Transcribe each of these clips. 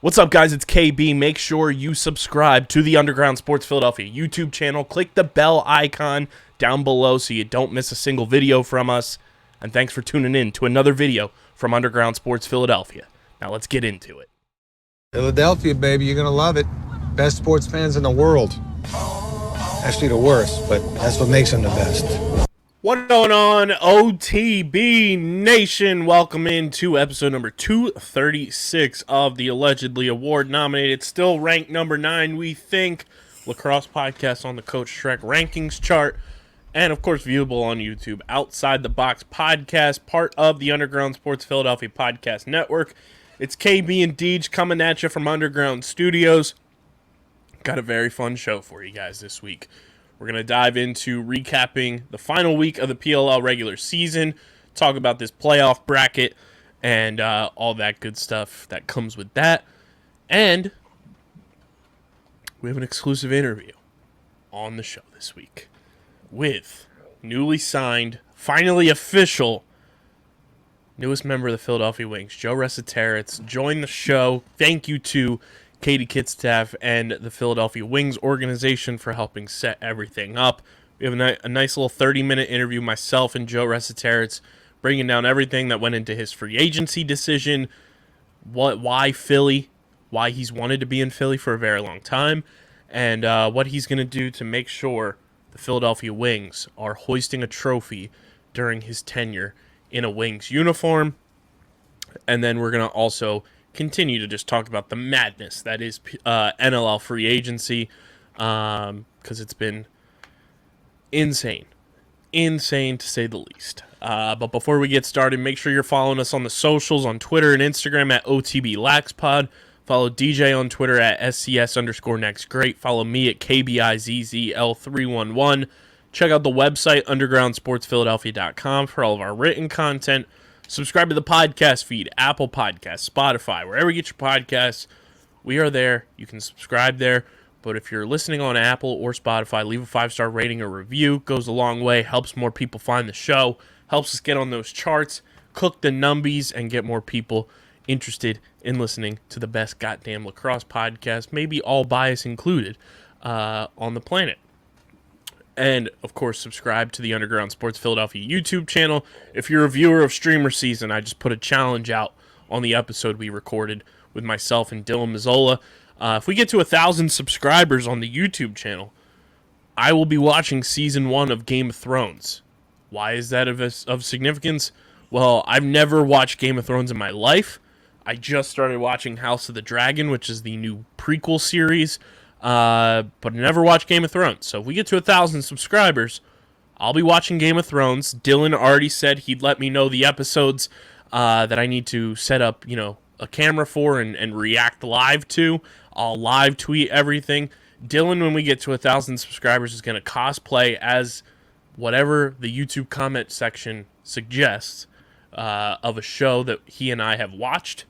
What's up, guys? It's KB. Make sure you subscribe to the Underground Sports Philadelphia YouTube channel. Click the bell icon down below so you don't miss a single video from us. And thanks for tuning in to another video from Underground Sports Philadelphia. Now let's get into it. Philadelphia, baby, you're going to love it. Best sports fans in the world. Actually, the worst, but that's what makes them the best. What's going on, OTB Nation? Welcome into episode number 236 of the allegedly award-nominated, still ranked number 9, we think, Lacrosse podcast on the Coach Shrek rankings chart, and of course viewable on YouTube. Outside the Box podcast, part of the Underground Sports Philadelphia podcast network. It's KB and Deej coming at you from Underground Studios. Got a very fun show for you guys this week. We're going to dive into recapping the final week of the PLL regular season, talk about this playoff bracket, and all that good stuff that comes with that. And we have an exclusive interview on the show this week with newly signed, finally official, newest member of the Philadelphia Wings, Joe Resetarits, joined the show. Thank you to Katie Kitstaff and the Philadelphia Wings organization for helping set everything up. We have a nice little 30-minute interview, myself and Joe Resetarits, bringing down everything that went into his free agency decision, why Philly, why he's wanted to be in Philly for a very long time, and what he's going to do to make sure the Philadelphia Wings are hoisting a trophy during his tenure in a Wings uniform. And then we're going to also continue to just talk about the madness that is NLL Free Agency, because it's been insane to say the least. But before we get started, make sure you're following us on the socials, on Twitter and Instagram at OTBLaxPod. Follow DJ on Twitter at SCS_NextGreat. Follow me at KBIZZL311. Check out the website, undergroundsportsphiladelphia.com, for all of our written content. Subscribe to the podcast feed, Apple Podcasts, Spotify, wherever you get your podcasts. We are there. You can subscribe there. But if you're listening on Apple or Spotify, leave a 5-star rating or review. Goes a long way. Helps more people find the show. Helps us get on those charts, cook the numbies, and get more people interested in listening to the best goddamn lacrosse podcast, maybe all bias included, on the planet. And, of course, subscribe to the Underground Sports Philadelphia YouTube channel. If you're a viewer of Streamer Season, I just put a challenge out on the episode we recorded with myself and Dylan Mazzola. If we get to 1,000 subscribers on the YouTube channel, I will be watching Season 1 of Game of Thrones. Why is that of significance? Well, I've never watched Game of Thrones in my life. I just started watching House of the Dragon, which is the new prequel series. But never watched Game of Thrones. So if we get to 1,000 subscribers, I'll be watching Game of Thrones. Dylan already said he'd let me know the episodes that I need to set up, a camera for and react live to. I'll live tweet everything. Dylan, when we get to 1,000 subscribers, is going to cosplay as whatever the YouTube comment section suggests of a show that he and I have watched.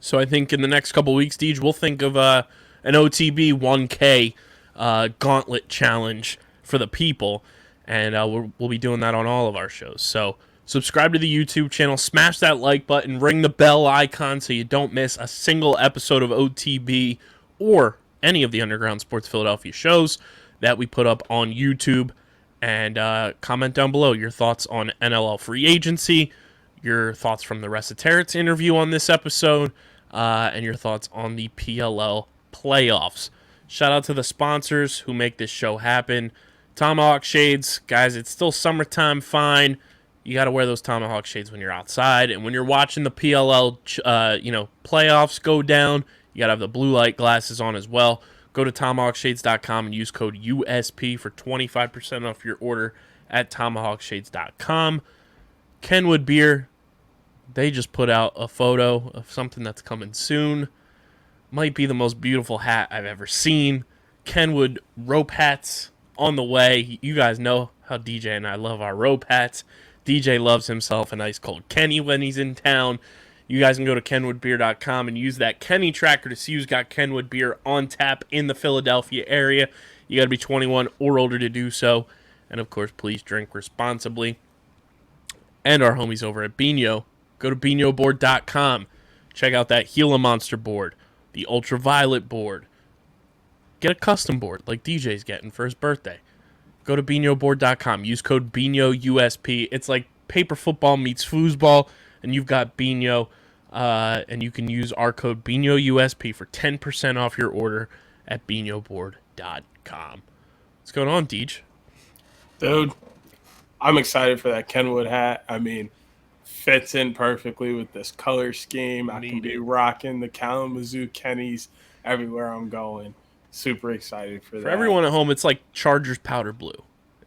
So I think in the next couple weeks, Deej, we'll think of an OTB 1K gauntlet challenge for the people, and we'll be doing that on all of our shows. So subscribe to the YouTube channel, smash that like button, ring the bell icon so you don't miss a single episode of OTB or any of the Underground Sports Philadelphia shows that we put up on YouTube, and comment down below your thoughts on NLL Free Agency, your thoughts from the Resetarits interview on this episode, and your thoughts on the PLL playoffs. Shout out to the sponsors who make this show happen. Tomahawk Shades, guys, it's still summertime, fine. You got to wear those Tomahawk Shades when you're outside, and when you're watching the PLL playoffs go down, you got to have the blue light glasses on as well. Go to tomahawkshades.com and use code USP for 25% off your order at tomahawkshades.com. Kenwood Beer, they just put out a photo of something that's coming soon. Might be the most beautiful hat I've ever seen. Kenwood rope hats on the way. You guys know how DJ and I love our rope hats. DJ loves himself a nice cold Kenny when he's in town. You guys can go to kenwoodbeer.com and use that Kenny tracker to see who's got Kenwood beer on tap in the Philadelphia area. You got to be 21 or older to do so. And, of course, please drink responsibly. And our homies over at Bino. Go to binoboard.com. Check out that Gila Monster board, the Ultraviolet board. Get a custom board like DJ's getting for his birthday. Go to BinoBoard.com. Use code BinoUSP. It's like paper football meets foosball, and you've got Bino, and you can use our code BinoUSP for 10% off your order at BinoBoard.com. What's going on, Deej? Dude, I'm excited for that Kenwood hat. I mean, fits in perfectly with this color scheme. I can be rocking the Kalamazoo Kennys everywhere I'm going. Super excited for that. For everyone at home, it's like Chargers powder blue,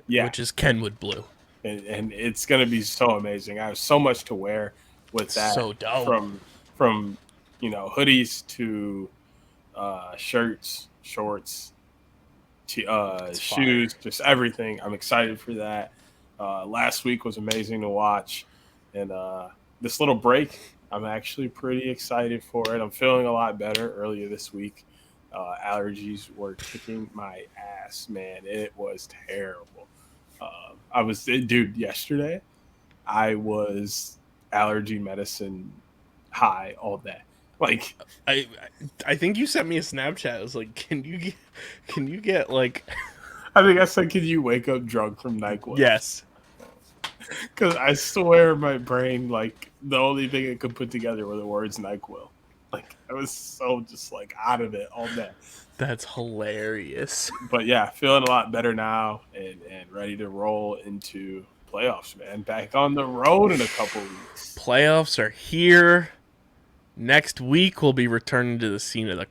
Yeah. which is Kenwood blue. And it's going to be so amazing. I have so much to wear with that. So dope. From hoodies to shirts, shorts, shoes, just everything. I'm excited for that. Last week was amazing to watch. And this little break, I'm actually pretty excited for it. I'm feeling a lot better earlier this week. Allergies were kicking my ass, man. It was terrible. Yesterday I was allergy medicine high all day. Like, I think you sent me a Snapchat. I was like, can you get like? I think I said, can you wake up drunk from NyQuil? Yes. Because I swear my brain, like, the only thing it could put together were the words NyQuil. Like, I was so just, like, out of it all day. That's hilarious. But, yeah, feeling a lot better now and ready to roll into playoffs, man. Back on the road in a couple weeks. Playoffs are here. Next week, we'll be returning to the scene of the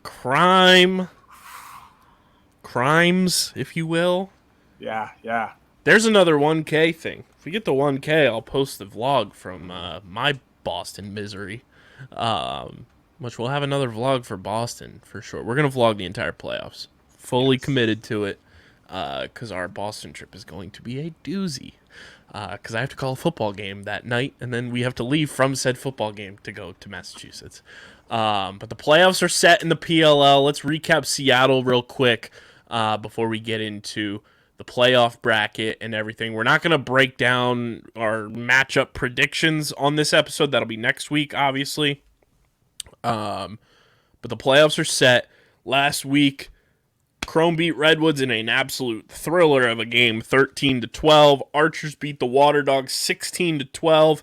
crimes, if you will. Yeah. There's another 1K thing. If we get the 1K, I'll post the vlog from my Boston misery. Which we'll have another vlog for Boston for sure. We're going to vlog the entire playoffs. Fully committed to it because our Boston trip is going to be a doozy. Because I have to call a football game that night, and then we have to leave from said football game to go to Massachusetts. But the playoffs are set in the PLL. Let's recap Seattle real quick before we get into the playoff bracket and everything. We're not going to break down our matchup predictions on this episode. That'll be next week, obviously. But the playoffs are set. Last week, Chrome beat Redwoods in an absolute thriller of a game, 13-12. Archers beat the Water Dogs 16-12.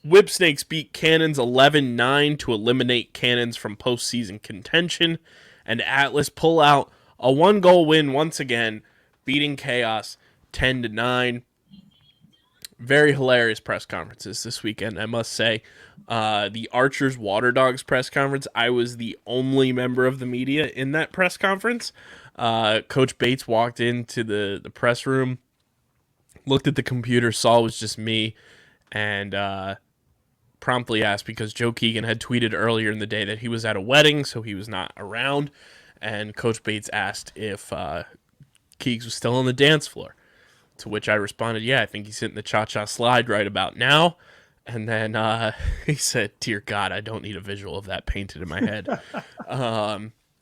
Whipsnakes beat Cannons 11-9 to eliminate Cannons from postseason contention. And Atlas pull out a 1-goal win once again, beating Chaos 10-9. Very hilarious press conferences this weekend, I must say. The Archers Water Dogs press conference, I was the only member of the media in that press conference. Coach Bates walked into the press room, looked at the computer, saw it was just me, and promptly asked, because Joe Keegan had tweeted earlier in the day that he was at a wedding, so he was not around, and Coach Bates asked if Keegs was still on the dance floor. To which I responded, yeah, I think he's hitting the cha-cha slide right about now. And then he said, dear God, I don't need a visual of that painted in my head.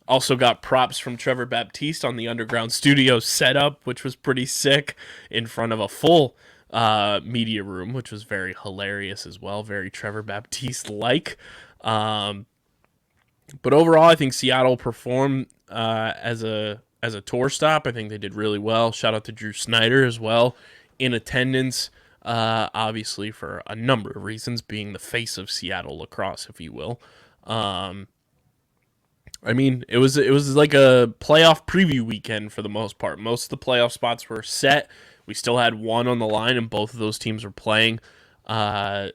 Also got props from Trevor Baptiste on the Underground Studio setup, which was pretty sick, in front of a full media room, which was very hilarious as well. Very Trevor Baptiste-like. But overall, I think Seattle performed as a tour stop. I think they did really well. Shout out to Drew Snyder as well, in attendance, obviously for a number of reasons, being the face of Seattle lacrosse, if you will. I mean, it was like a playoff preview weekend for the most part. Most of the playoff spots were set. We still had one on the line, and both of those teams were playing on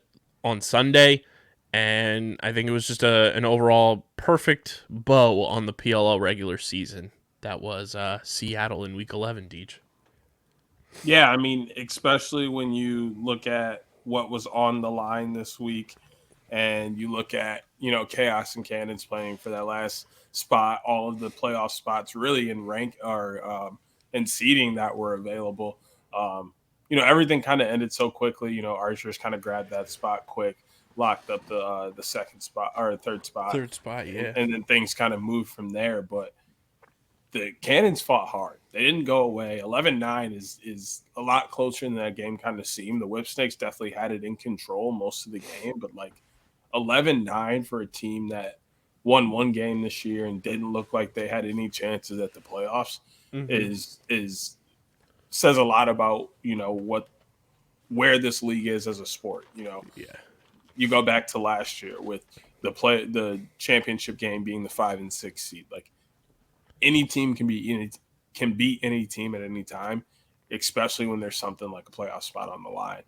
Sunday. And I think it was just an overall perfect bow on the PLL regular season. That was Seattle in Week 11, Deej. Yeah, I mean, especially when you look at what was on the line this week and you look at, Chaos and Cannons playing for that last spot, all of the playoff spots really in rank or in seeding that were available. Everything kind of ended so quickly. Archers kind of grabbed that spot quick, locked up the second spot or third spot. Third spot, yeah. And then things kind of moved from there. But the Cannons fought hard. They didn't go away. 11-9 is a lot closer than that game kind of seemed. The Whipsnakes definitely had it in control most of the game, but 11-9 for a team that won one game this year and didn't look like they had any chances at the playoffs is says a lot about, where this league is as a sport. Yeah. You go back to last year with the championship game being the 5 and 6 seed. Like, any team can beat any team at any time, especially when there's something like a playoff spot on the line.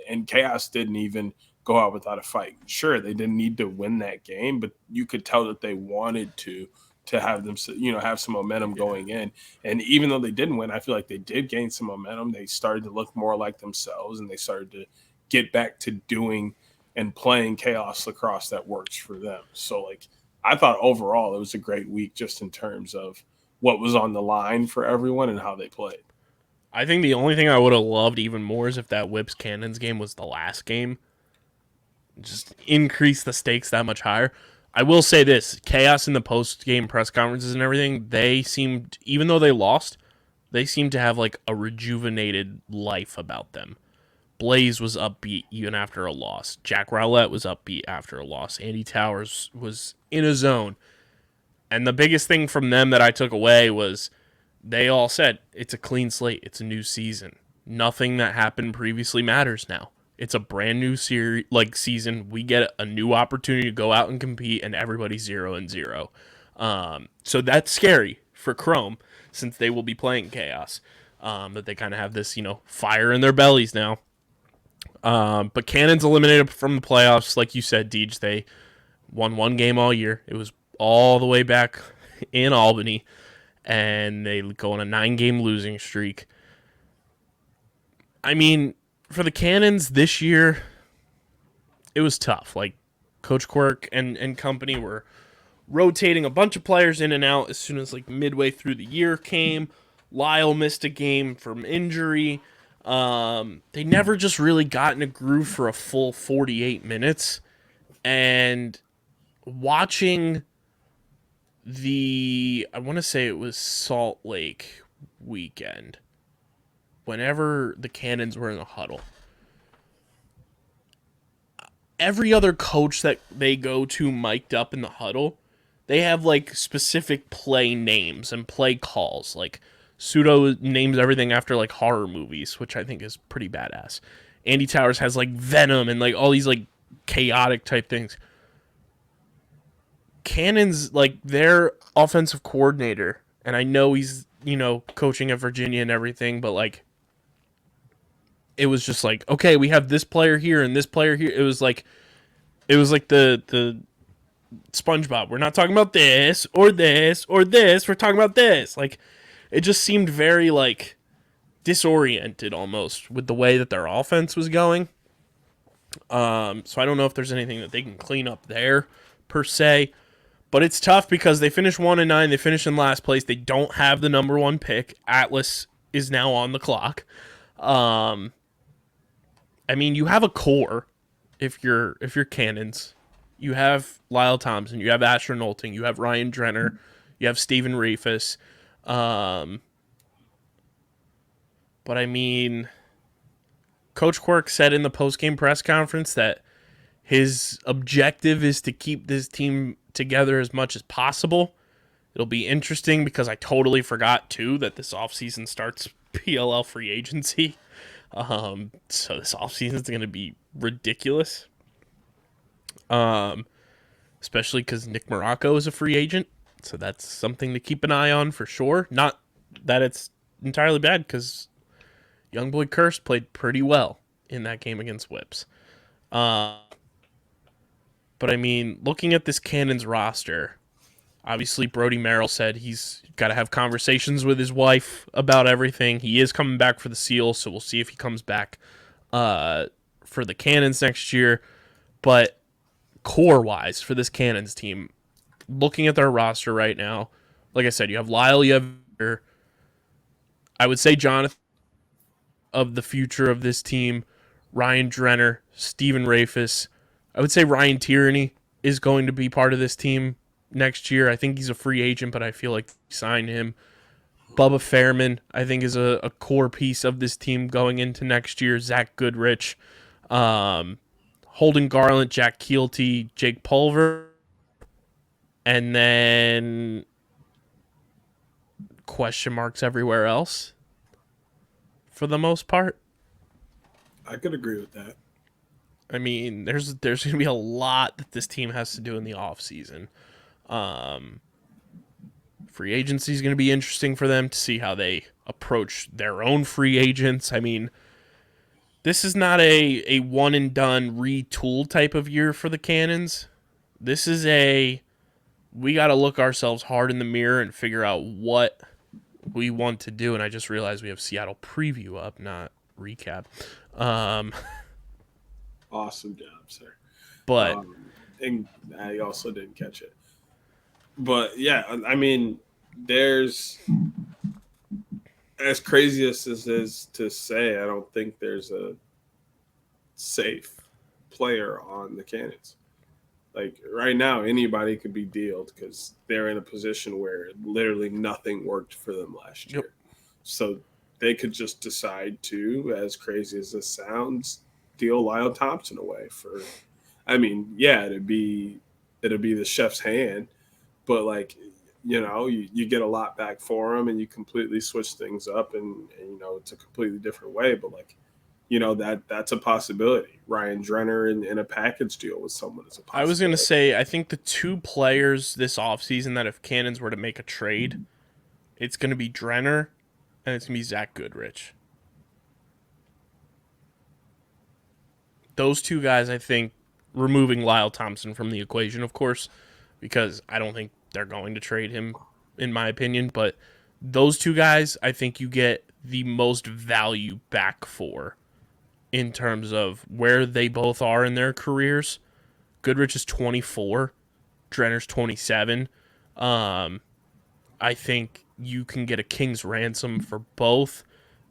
And Chaos didn't even go out without a fight. Sure, they didn't need to win that game, but you could tell that they wanted to have them, have some momentum going in. And even though they didn't win, I feel like they did gain some momentum. They started to look more like themselves, and they started to get back to doing and playing Chaos lacrosse that works for them. So, like, I thought overall it was a great week just in terms of what was on the line for everyone and how they played. I think the only thing I would have loved even more is if that Whips Cannons game was the last game. Just increase the stakes that much higher. I will say this, Chaos in the post-game press conferences and everything, they seemed, even though they lost, they seemed to have like a rejuvenated life about them. Blaze was upbeat even after a loss. Jack Rowlett was upbeat after a loss. Andy Towers was in a zone. And the biggest thing from them that I took away was they all said, it's a clean slate. It's a new season. Nothing that happened previously matters now. It's a brand new season. We get a new opportunity to go out and compete, and everybody's 0-0. So that's scary for Chrome, since they will be playing Chaos. That they kind of have this, fire in their bellies now. But Cannon's eliminated from the playoffs. Like you said, Deej, they won one game all year. It was all the way back in Albany, and they go on a 9-game losing streak. I mean, for the Cannons this year, it was tough. Like, Coach Quirk and company were rotating a bunch of players in and out as soon as like midway through the year came. Lyle missed a game from injury. They never just really got in a groove for a full 48 minutes. And watching I want to say it was Salt Lake weekend, whenever the Cannons were in a huddle, every other coach that they go to mic'd up in the huddle, they have like specific play names and play calls. Like, Pseudo names everything after like horror movies, which I think is pretty badass. Andy Towers has like Venom and like all these like chaotic type things. Cannon's like their offensive coordinator, and I know he's, coaching at Virginia and everything, but like, it was just like, okay, we have this player here and this player here. It was like the SpongeBob. We're not talking about this or this or this. We're talking about this. Like, it just seemed very like disoriented almost with the way that their offense was going. So I don't know if there's anything that they can clean up there per se, but it's tough because they finished 1-9. They finished in last place. They don't have the number 1 pick. Atlas is now on the clock. I mean, you have a core if you're Cannons. You have Lyle Thompson, you have Asher Knowlton, you have Ryan Drenner, you have Steven Reifus. But I mean, Coach Quirk said in the post-game press conference that his objective is to keep this team together as much as possible. It'll be interesting because I totally forgot, too, that this offseason starts PLL Free Agency. So this offseason is going to be ridiculous. Especially because Nick Morocco is a free agent. So that's something to keep an eye on for sure. Not that it's entirely bad, because Youngboy Curse played pretty well in that game against Whips. But I mean, looking at this Cannons roster, obviously Brody Merrill said he's got to have conversations with his wife about everything. He is coming back for the Seal, so we'll see if he comes back for the Cannons next year. But core-wise for this Cannons team, looking at their roster right now, like I said, you have Lyle, you have, I would say, Jonathan of the future of this team, Ryan Drenner, Steven Rafis. I would say Ryan Tierney is going to be part of this team next year. I think he's a free agent, but I feel like sign him. Bubba Fairman, I think, is a core piece of this team going into next year. Zach Goodrich. Holden Garland, Jack Keelty, Jake Pulver, and then question marks everywhere else for the most part. I could agree with that. I mean, there's going to be a lot that this team has to do in the offseason. Free agency is going to be interesting for them to see how they approach their own free agents. I mean, this is not a one and done retool type of year for the Cannons. This is we got to look ourselves hard in the mirror and figure out what we want to do. And I just realized we have Seattle preview up, not recap. Awesome job, sir. But and I also didn't catch it. But yeah, I mean, there's, as crazy as this is to say, I don't think there's a safe player on the Cannons. Like right now, anybody could be dealed because they're in a position where literally nothing worked for them last year. Yep. So they could just decide to, as crazy as this sounds, deal Lyle Thompson away for, I mean, yeah, it'd be the chef's hand, but like, you know, you get a lot back for him and you completely switch things up and you know, it's a completely different way. But like, you know, that's a possibility. Ryan Drenner in a package deal with someone is a possibility. I was going to say, I think the two players this offseason that if Cannons were to make a trade, it's going to be Drenner and it's going to be Zach Goodrich. Those two guys, I think, removing Lyle Thompson from the equation, of course, because I don't think they're going to trade him, in my opinion. But those two guys, I think you get the most value back for in terms of where they both are in their careers. Goodrich is 24. Drenner's 27. I think you can get a king's ransom for both.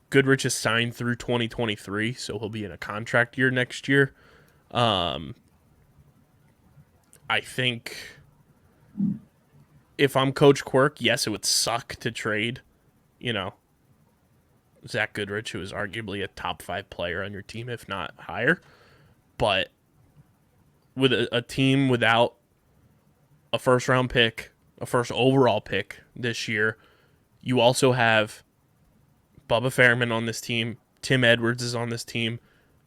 Goodrich is signed through 2023, so he'll be in a contract year next year. I think if I'm Coach Quirk, yes, it would suck to trade, you know, Zach Goodrich, who is arguably a top 5 player on your team, if not higher. But with a team without a first-round pick, a first overall pick this year, you also have Bubba Fairman on this team. Tim Edwards is on this team.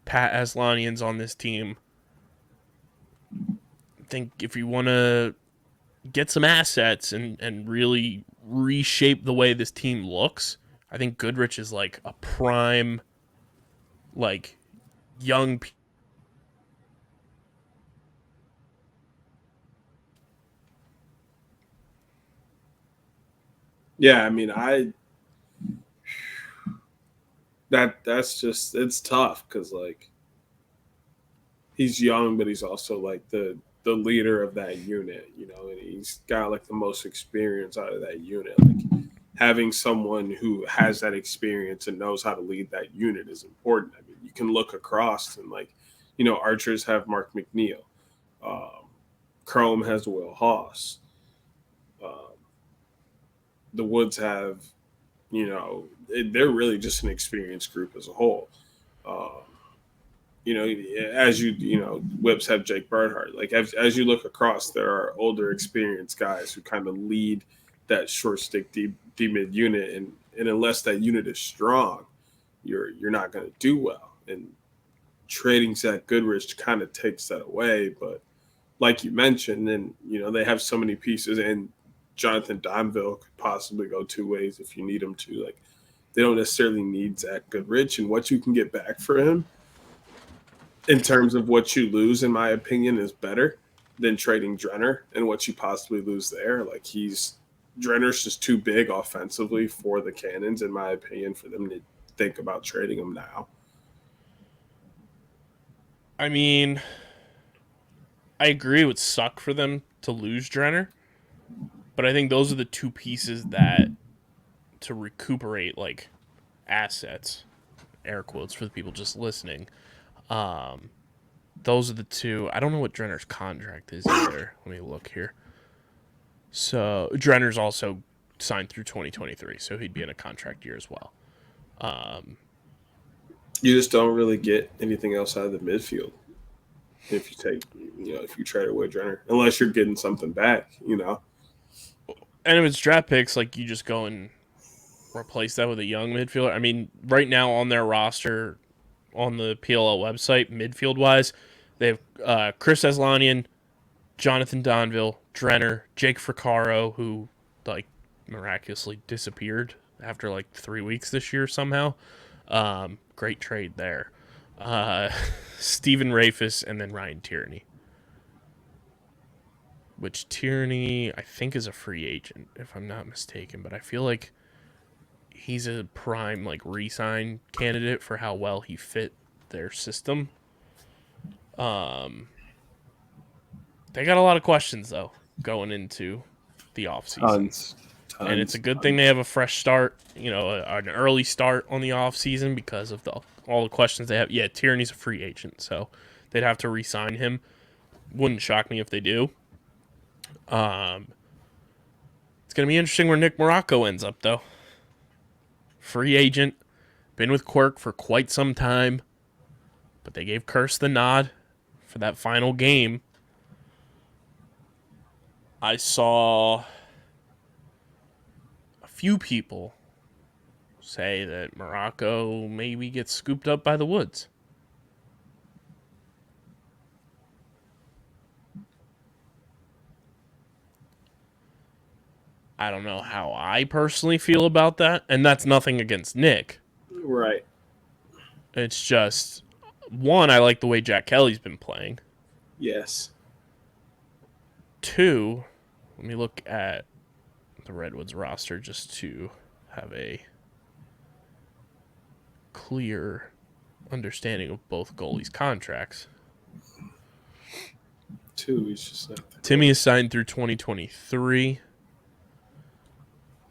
Pat Aslanian's on this team. I think if you want to get some assets and really reshape the way this team looks, I think Goodrich is like a prime, like, young. Yeah, I mean, that's just, it's tough because like he's young, but he's also like the leader of that unit, you know, and he's got like the most experience out of that unit. Like having someone who has that experience and knows how to lead that unit is important. I mean, you can look across and like, you know, Archers have Mark McNeil, Chrome has Will Haas, the Woods have, you know, they're really just an experienced group as a whole. You know, as you know, Whips have Jake Bernhardt. Like as you look across, there are older, experienced guys who kind of lead that short stick D mid unit, and unless that unit is strong, you're not going to do well. And trading Zach Goodrich kind of takes that away. But like you mentioned, and you know, they have so many pieces, and Jonathan Donville could possibly go two ways if you need him to. Like they don't necessarily need Zach Goodrich, and what you can get back for him in terms of what you lose, in my opinion, is better than trading Drenner and what you possibly lose there. Like Drenner's just too big offensively for the Cannons, in my opinion, for them to think about trading him now. I mean, I agree it would suck for them to lose Drenner, but I think those are the two pieces that to recuperate like assets, air quotes for the people just listening. Those are the two. I don't know what Drenner's contract is either. Let me look here. So Drenner's also signed through 2023, so he'd be in a contract year as well. You just don't really get anything else out of the midfield. if you trade away Drenner, unless you're getting something back, And if it's draft picks, like, you just go and replace that with a young midfielder. I mean, right now on their roster on the PLL website, midfield-wise, they have Chris Aslanian, Jonathan Donville, Drenner, Jake Fricaro, who, like, miraculously disappeared after, like, 3 weeks this year somehow. Great trade there. Stephen Rafus, and then Ryan Tierney. Which Tierney, I think, is a free agent, if I'm not mistaken. But I feel like he's a prime, like, re-sign candidate for how well he fit their system. They got a lot of questions, though, going into the offseason. tons. And it's a good thing they have a fresh start, an early start on the offseason because of all the questions they have. Yeah, Tierney's a free agent, so they'd have to re-sign him. Wouldn't shock me if they do. It's going to be interesting where Nick Morocco ends up, though. Free agent, been with Quirk for quite some time, but they gave Curse the nod for that final game. I saw a few people say that Morocco maybe gets scooped up by the Woods. I don't know how I personally feel about that, and that's nothing against Nick. Right. It's just, one, I like the way Jack Kelly's been playing. Yes. Two, let me look at the Redwoods roster just to have a clear understanding of both goalies' contracts. Two, he's just not there. Timmy is signed through 2023.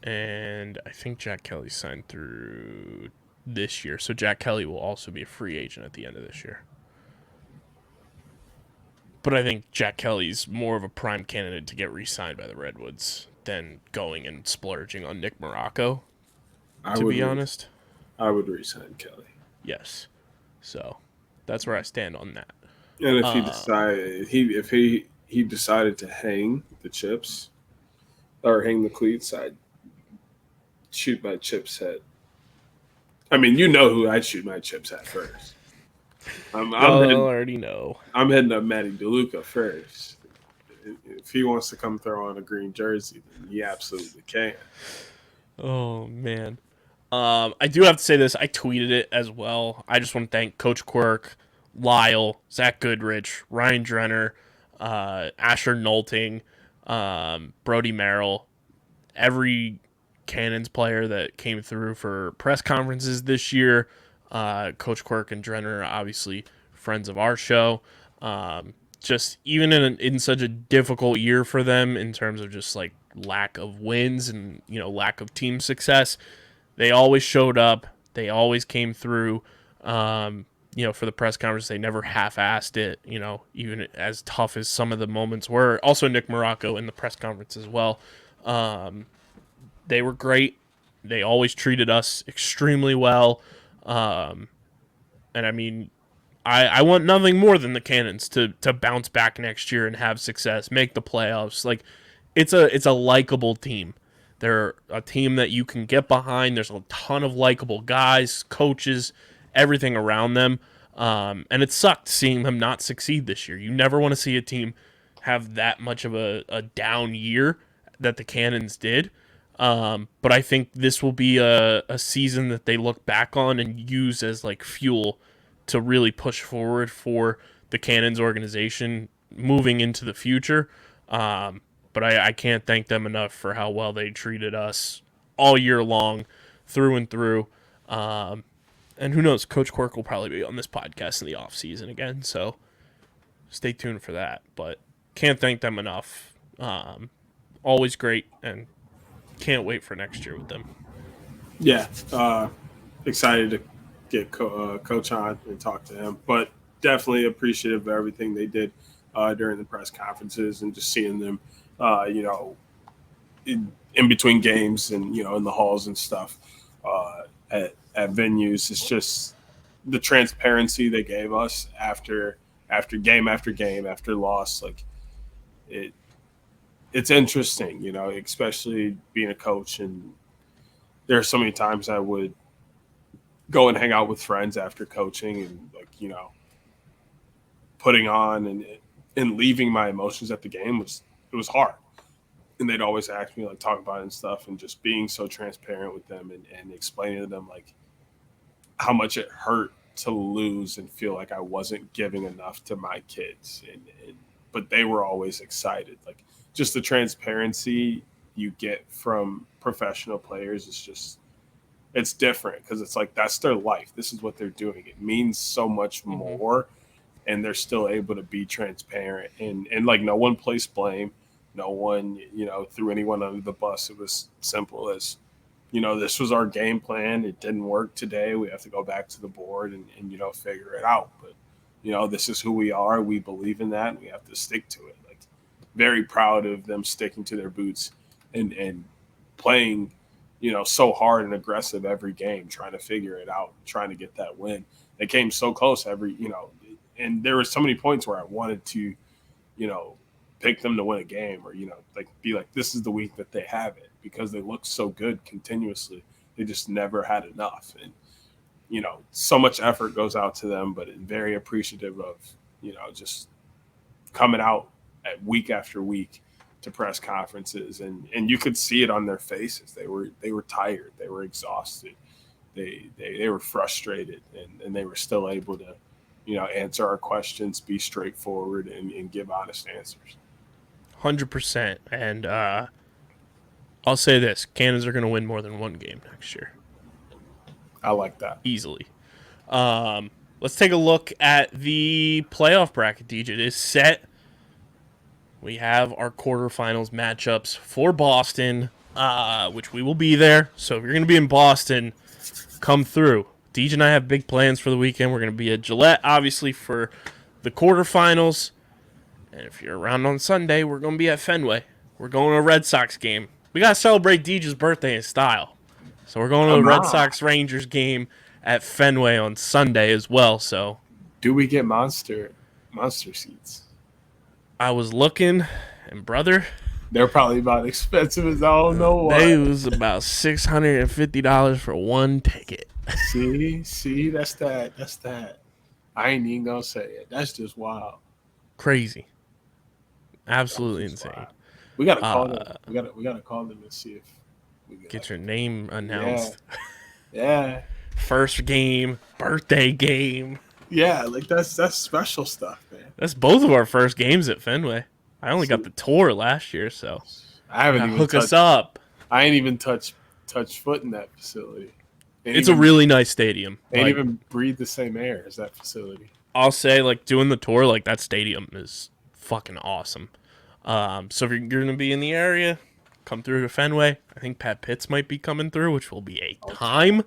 And I think Jack Kelly's signed through this year. So Jack Kelly will also be a free agent at the end of this year. But I think Jack Kelly's more of a prime candidate to get re-signed by the Redwoods than going and splurging on Nick Morocco, to be honest. I would re-sign Kelly. Yes. So that's where I stand on that. And if he decided to hang the chips or hang the cleats, I'd shoot my chips at. I mean, you know who I'd shoot my chips at first. I already know. I'm heading up Matty DeLuca first. If he wants to come throw on a green jersey, then he absolutely can. Oh, man. I do have to say this. I tweeted it as well. I just want to thank Coach Quirk, Lyle, Zach Goodrich, Ryan Drenner, Asher Nolting, Brody Merrill, every Cannons player that came through for press conferences this year. Coach Quirk and Drenner are obviously friends of our show. Just even in such a difficult year for them in terms of just like lack of wins and lack of team success, they always showed up. They always came through. For the press conference, they never half-assed it. Even as tough as some of the moments were. Also, Nick Morocco in the press conference as well. They were great. They always treated us extremely well. And I mean, I want nothing more than the Cannons to bounce back next year and have success, make the playoffs. Like, it's a likable team. They're a team that you can get behind. There's a ton of likable guys, coaches, everything around them. And it sucked seeing them not succeed this year. You never want to see a team have that much of a down year that the Cannons did. But I think this will be a season that they look back on and use as like fuel to really push forward for the Cannons organization moving into the future. But I can't thank them enough for how well they treated us all year long, through and through. And who knows, Coach Quirk will probably be on this podcast in the off season again, so stay tuned for that. But can't thank them enough. Always great, and can't wait for next year with them. Yeah, excited to get Coach on and talk to him, but definitely appreciative of everything they did during the press conferences and just seeing them, in between games and in the halls and stuff at venues. It's just the transparency they gave us after after game after game after loss. Like it's interesting, you know, especially being a coach. And there are so many times I would go and hang out with friends after coaching and, like, you know, putting on and leaving my emotions at the game was hard. And they'd always ask me, like, talk about it and stuff, and just being so transparent with them and explaining to them, like, how much it hurt to lose and feel like I wasn't giving enough to my kids. But they were always excited. Like, just the transparency you get from professional players is just, it's different, because it's like, that's their life. This is what they're doing. It means so much more, and they're still able to be transparent. And like, no one placed blame. No one, you know, threw anyone under the bus. It was simple as, you know, this was our game plan. It didn't work today. We have to go back to the board and you know, figure it out. But, you know, this is who we are. We believe in that, and we have to stick to it. Like, very proud of them sticking to their boots and playing, you know, so hard and aggressive every game, trying to figure it out, trying to get that win. They came so close every, you know, and there were so many points where I wanted to, you know, pick them to win a game, or, you know, like, be like, this is the week that they have it, because they look so good continuously. They just never had enough. And, you know, so much effort goes out to them, but very appreciative of, you know, just coming out at week after week to press conferences, and you could see it on their faces. They were tired. They were exhausted. They were frustrated, and they were still able to, you know, answer our questions, be straightforward, and give honest answers. 100%. And I'll say this: Cannons are going to win more than one game next year. I like that. Easily. Let's take a look at the playoff bracket, DJ. It is set. We have our quarterfinals matchups for Boston, which we will be there. So if you're going to be in Boston, come through. DJ and I have big plans for the weekend. We're going to be at Gillette, obviously, for the quarterfinals. And if you're around on Sunday, we're going to be at Fenway. We're going to a Red Sox game. We got to celebrate DJ's birthday in style. So we're going to a Red Sox-Rangers game at Fenway on Sunday as well. So, do we get monster seats? I was looking, and brother, they're probably about expensive as I don't know what. They was about $650 for one ticket. See, that's that. I ain't even gonna say it. That's just wild. Crazy. Absolutely insane. Wild. We gotta call them. We gotta call them and see if we get your name announced. Yeah. First game, birthday game. Yeah, like that's special stuff, man. That's both of our first games at Fenway. I only got the tour last year, so I haven't even hook us up. I ain't even touched foot in that facility. It's a really nice stadium. Ain't even breathe the same air as that facility. I'll say, like, doing the tour, like, that stadium is fucking awesome. So if you're going to be in the area, come through to Fenway. I think Pat Pitts might be coming through, which will be a time.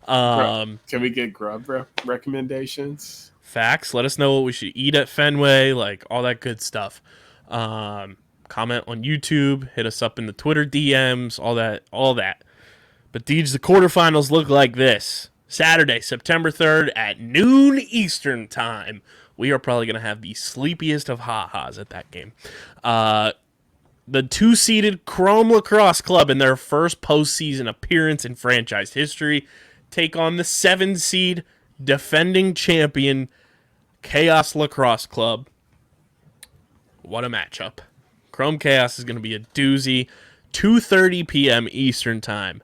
Can we get grub recommendations? Facts. Let us know what we should eat at Fenway, like, all that good stuff. Comment on YouTube. Hit us up in the Twitter DMs, all that. But Deej, the quarterfinals look like this. Saturday, September 3rd at noon Eastern time. We are probably going to have the sleepiest of ha-has at that game. The 2-seeded Chrome Lacrosse Club in their first postseason appearance in franchise history take on the 7-seed defending champion Chaos Lacrosse Club. What a matchup. Chrome Chaos is going to be a doozy. 2:30 p.m. Eastern time.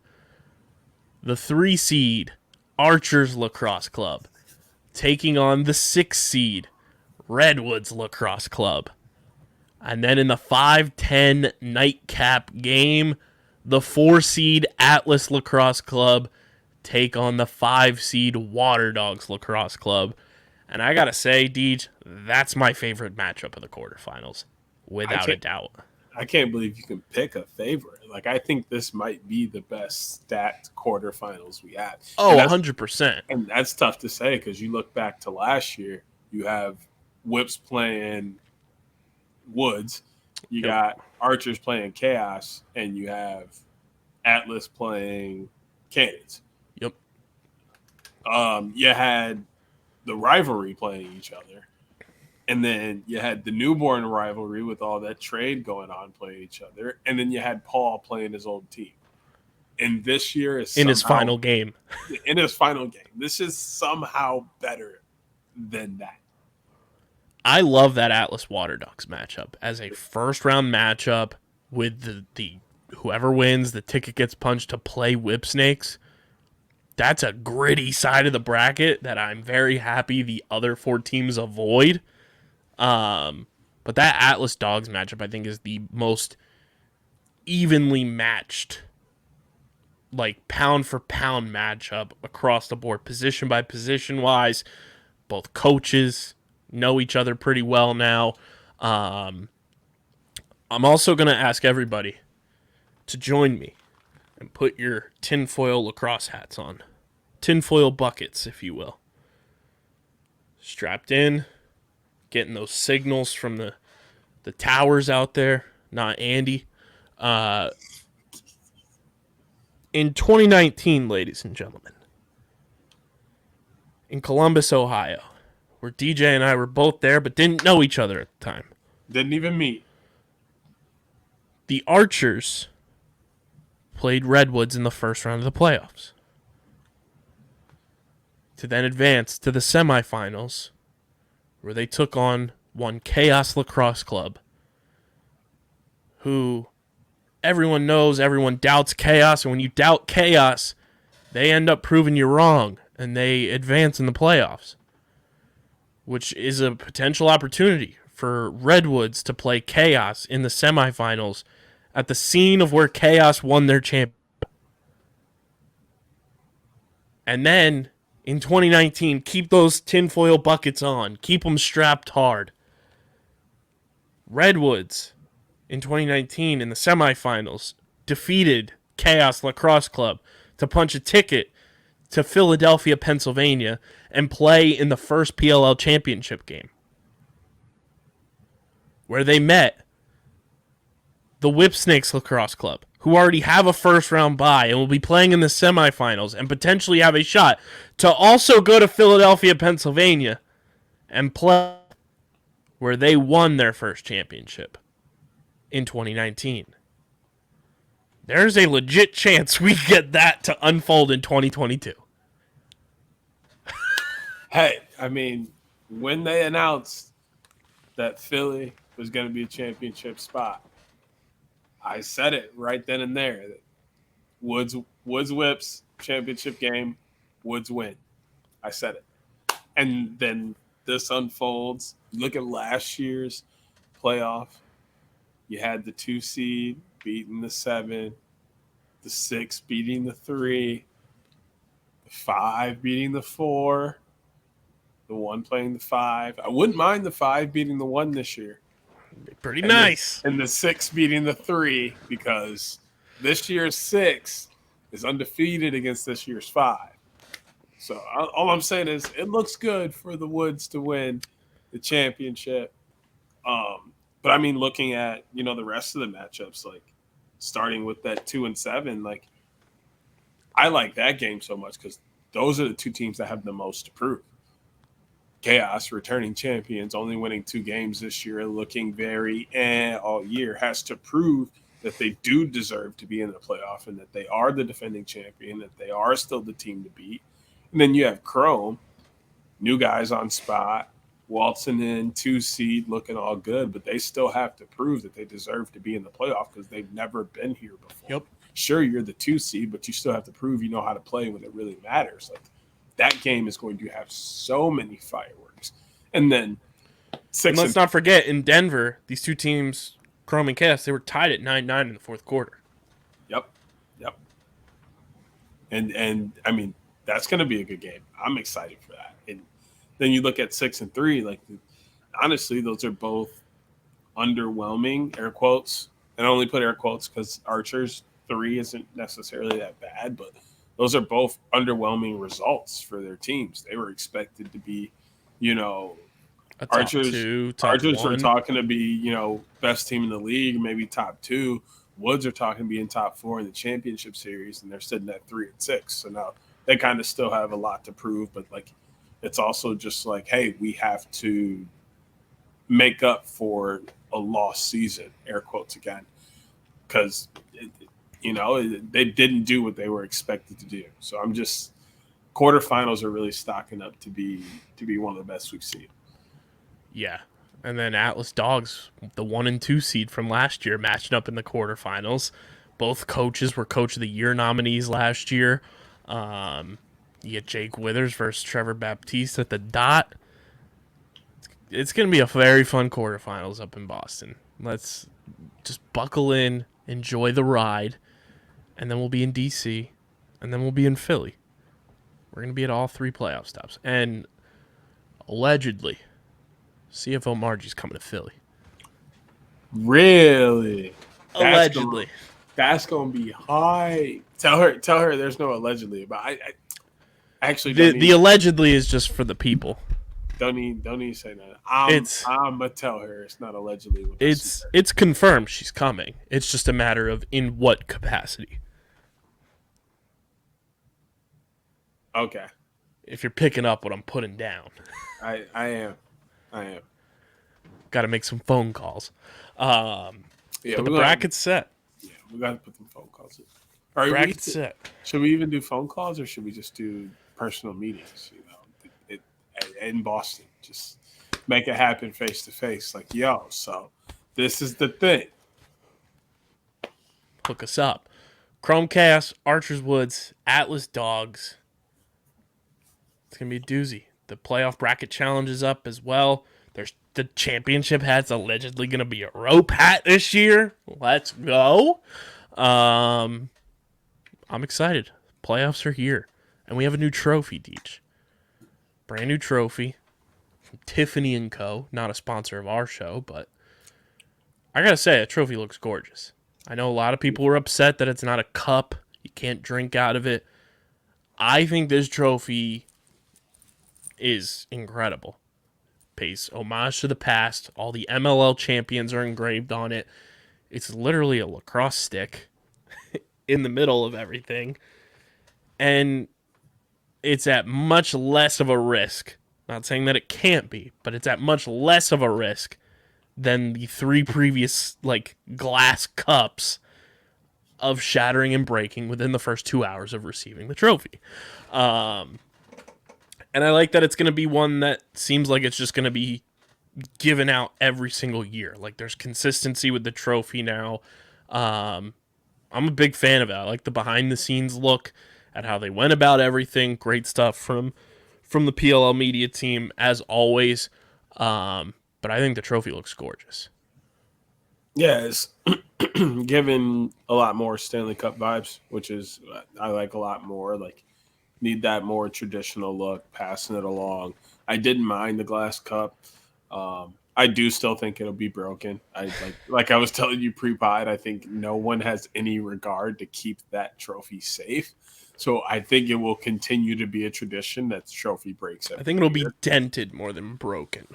The 3-seed Archers Lacrosse Club taking on the 6-seed Redwoods Lacrosse Club. And then in the 5-10 nightcap game, the 4-seed Atlas Lacrosse Club take on the 5-seed Water Dogs Lacrosse Club. And I got to say, Deej, that's my favorite matchup of the quarterfinals, without a doubt. I can't believe you can pick a favorite. Like, I think this might be the best stacked quarterfinals we have. Oh, 100%. And that's tough to say because you look back to last year, you have Whips playing Woods, you got Archers playing Chaos, and you have Atlas playing Cannons. Yep. You had the rivalry playing each other. And then you had the newborn rivalry with all that trade going on, playing each other. And then you had Paul playing his old team. And this year is in his final game. In his final game. This is somehow better than that. I love that Atlas Water Ducks matchup as a first round matchup with the whoever wins, the ticket gets punched to play Whip Snakes. That's a gritty side of the bracket that I'm very happy the other 4 teams avoid. But that Atlas Dogs matchup, I think, is the most evenly matched, like pound for pound matchup across the board, position by position wise. Both coaches know each other pretty well now. I'm also going to ask everybody to join me and put your tinfoil lacrosse hats on. Tinfoil buckets, if you will. Strapped in, getting those signals from the towers out there, not Andy. In 2019, ladies and gentlemen, in Columbus, Ohio, where DJ and I were both there but didn't know each other at the time. Didn't even meet. The Archers played Redwoods in the first round of the playoffs to then advance to the semifinals, where they took on one Chaos Lacrosse Club, who everyone knows, everyone doubts Chaos, and when you doubt Chaos, they end up proving you wrong, and they advance in the playoffs, which is a potential opportunity for Redwoods to play Chaos in the semifinals at the scene of where Chaos won their championship. And then, in 2019, keep those tinfoil buckets on. Keep them strapped hard. Redwoods, in 2019, in the semifinals, defeated Chaos Lacrosse Club to punch a ticket to Philadelphia, Pennsylvania, and play in the first PLL championship game, where they met the Whip Snakes Lacrosse Club, who already have a first-round bye and will be playing in the semifinals and potentially have a shot to also go to Philadelphia, Pennsylvania, and play where they won their first championship in 2019. There's a legit chance we get that to unfold in 2022. Hey, I mean, when they announced that Philly was going to be a championship spot, I said it right then and there. That Woods Whips championship game, Woods win. I said it. And then this unfolds. Look at last year's playoff. You had the 2 seed beating the 7, the 6 beating the 3, the 5 beating the 4, the 1 playing the 5. I wouldn't mind the 5 beating the 1 this year. Pretty nice. And the 6 beating the 3, because this year's 6 is undefeated against this year's 5. So all I'm saying is it looks good for the Woods to win the championship. But I mean, looking at, the rest of the matchups, like starting with that 2 and 7, like I like that game so much because those are the 2 teams that have the most to prove. Chaos, returning champions, only winning 2 games this year, looking very all year, has to prove that they do deserve to be in the playoff and that they are the defending champion, that they are still the team to beat. And then you have Chrome, new guys on spot, waltzing in, 2 seed, looking all good, but they still have to prove that they deserve to be in the playoff because they've never been here before. Yep. Sure, you're the 2 seed, but you still have to prove you know how to play when it really matters. Like, that game is going to have so many fireworks. And then let's not forget, in Denver, these 2 teams, Chrome and Chaos, they were tied at 9-9 in the fourth quarter. Yep. And I mean, that's going to be a good game. I'm excited for that. And then you look at 6 and 3, like honestly, those are both underwhelming, air quotes. And I only put air quotes because Archers 3 isn't necessarily that bad, but those are both underwhelming results for their teams. They were expected to be, Archers were talking to be, best team in the league, maybe top 2. Woods are talking to be in top 4 in the championship series, and they're sitting at 3 and 6. So now they kind of still have a lot to prove, but like it's also just like, hey, we have to make up for a lost season, air quotes again, because they didn't do what they were expected to do. So I'm just quarterfinals are really stocking up to be one of the best we've seen. Yeah. And then Atlas Dogs, the 1 and 2 seed from last year, matching up in the quarterfinals. Both coaches were Coach of the Year nominees last year. You get Jake Withers versus Trevor Baptiste at the dot. It's going to be a very fun quarterfinals up in Boston. Let's just buckle in, enjoy the ride, and then we'll be in D.C., and then we'll be in Philly. We're going to be at all 3 playoff stops. And allegedly, CFO Margie's coming to Philly. Really? Allegedly. That's gonna be high. Tell her there's no allegedly, but I actually the allegedly is just for the people. Don't need to say that. I'm gonna tell her it's not allegedly. It's confirmed she's coming. It's just a matter of in what capacity. Okay. If you're picking up what I'm putting down. I am. Got to make some phone calls. But the bracket's set. Yeah, we got to put some phone calls in. All right, bracket's set. Should we even do phone calls or should we just do personal meetings? In Boston, just make it happen face to face. Like, yo, so this is the thing. Hook us up. Chromecast, Archers Woods, Atlas Dogs. It's gonna be a doozy. The playoff bracket challenge is up as well. There's the championship hat's allegedly going to be a rope hat this year. Let's go. I'm excited. Playoffs are here. And we have a new trophy, Deech. Brand new trophy from Tiffany & Co. Not a sponsor of our show, but I got to say, that trophy looks gorgeous. I know a lot of people were upset that it's not a cup. You can't drink out of it. I think this trophy is incredible. Pays homage to the past. All the MLL champions are engraved on it. It's literally a lacrosse stick in the middle of everything. And it's at much less of a risk. Not saying that it can't be, but it's at much less of a risk than the 3 previous glass cups of shattering and breaking within the first 2 hours of receiving the trophy. And I like that it's going to be one that seems like it's just going to be given out every single year. Like, there's consistency with the trophy now. I'm a big fan of it. I like the behind-the-scenes look at how they went about everything. Great stuff from the PLL media team, as always. But I think the trophy looks gorgeous. Yeah, it's given a lot more Stanley Cup vibes, which is I like a lot more. Like, need that more traditional look, passing it along. I didn't mind the glass cup. I do still think it'll be broken. Like I was telling you pre-pod, I think no one has any regard to keep that trophy safe. So I think it will continue to be a tradition that the trophy breaks every I think it'll year. be dented more than broken.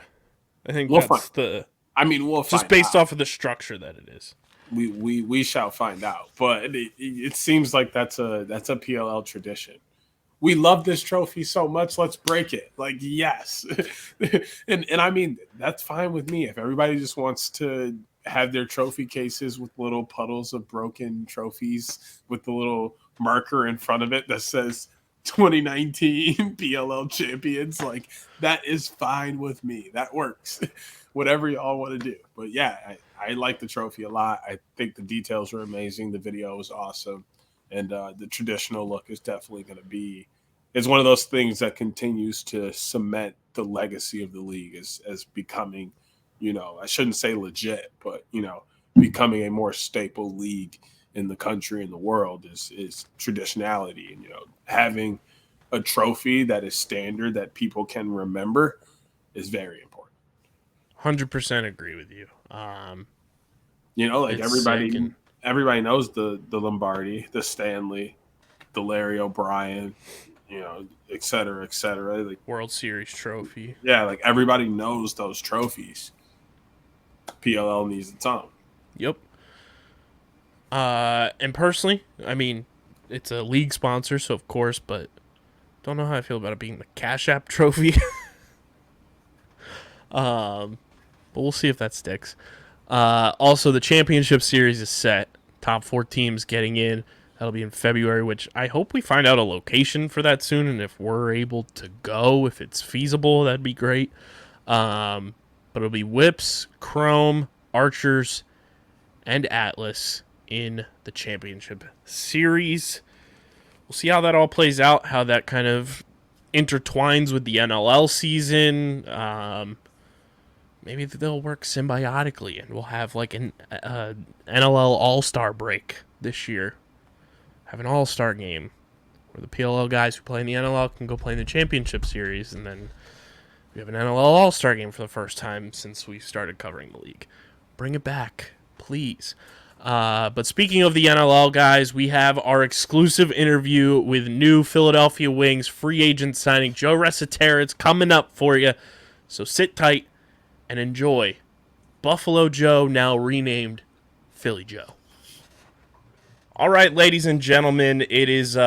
I think We'll that's find. we'll just based off of the structure that it is. We shall find out. But it seems like that's a PLL tradition. We love this trophy so much, let's break it. Like, yes. and I mean, that's fine with me. If everybody just wants to have their trophy cases with little puddles of broken trophies with the little marker in front of it that says 2019 PLL champions, like, that is fine with me. That works. Whatever y'all want to do. But yeah, I like the trophy a lot. I think the details are amazing. The video was awesome. And the traditional look is definitely going to be – it's one of those things that continues to cement the legacy of the league as becoming, I shouldn't say legit, but, becoming a more staple league in the country and the world is traditionality. And, having a trophy that is standard that people can remember is very important. 100% agree with you. Everybody knows the Lombardi, the Stanley, the Larry O'Brien, et cetera, et cetera. Like, World Series trophy. Yeah, like, everybody knows those trophies. PLL needs its own. Yep. And personally, I mean, it's a league sponsor, so of course, but don't know how I feel about it being the Cash App trophy. But but we'll see if that sticks. Also, the championship series is set. Top 4 teams getting in. That'll be in February, which I hope we find out a location for that soon, and if we're able to go, if it's feasible, that'd be great. But it'll be Whips, Chrome, Archers, and Atlas in the championship series. We'll see how that all plays out, how that kind of intertwines with the NLL season. Maybe they'll work symbiotically, and we'll have like an NLL All-Star break this year. Have an All-Star game where the PLL guys who play in the NLL can go play in the championship series, and then we have an NLL All-Star game for the first time since we started covering the league. Bring it back, please. But speaking of the NLL guys, we have our exclusive interview with new Philadelphia Wings free agent signing Joe Resetarits coming up for you. So sit tight and enjoy Buffalo Joe, now renamed Philly Joe. All right, ladies and gentlemen, it is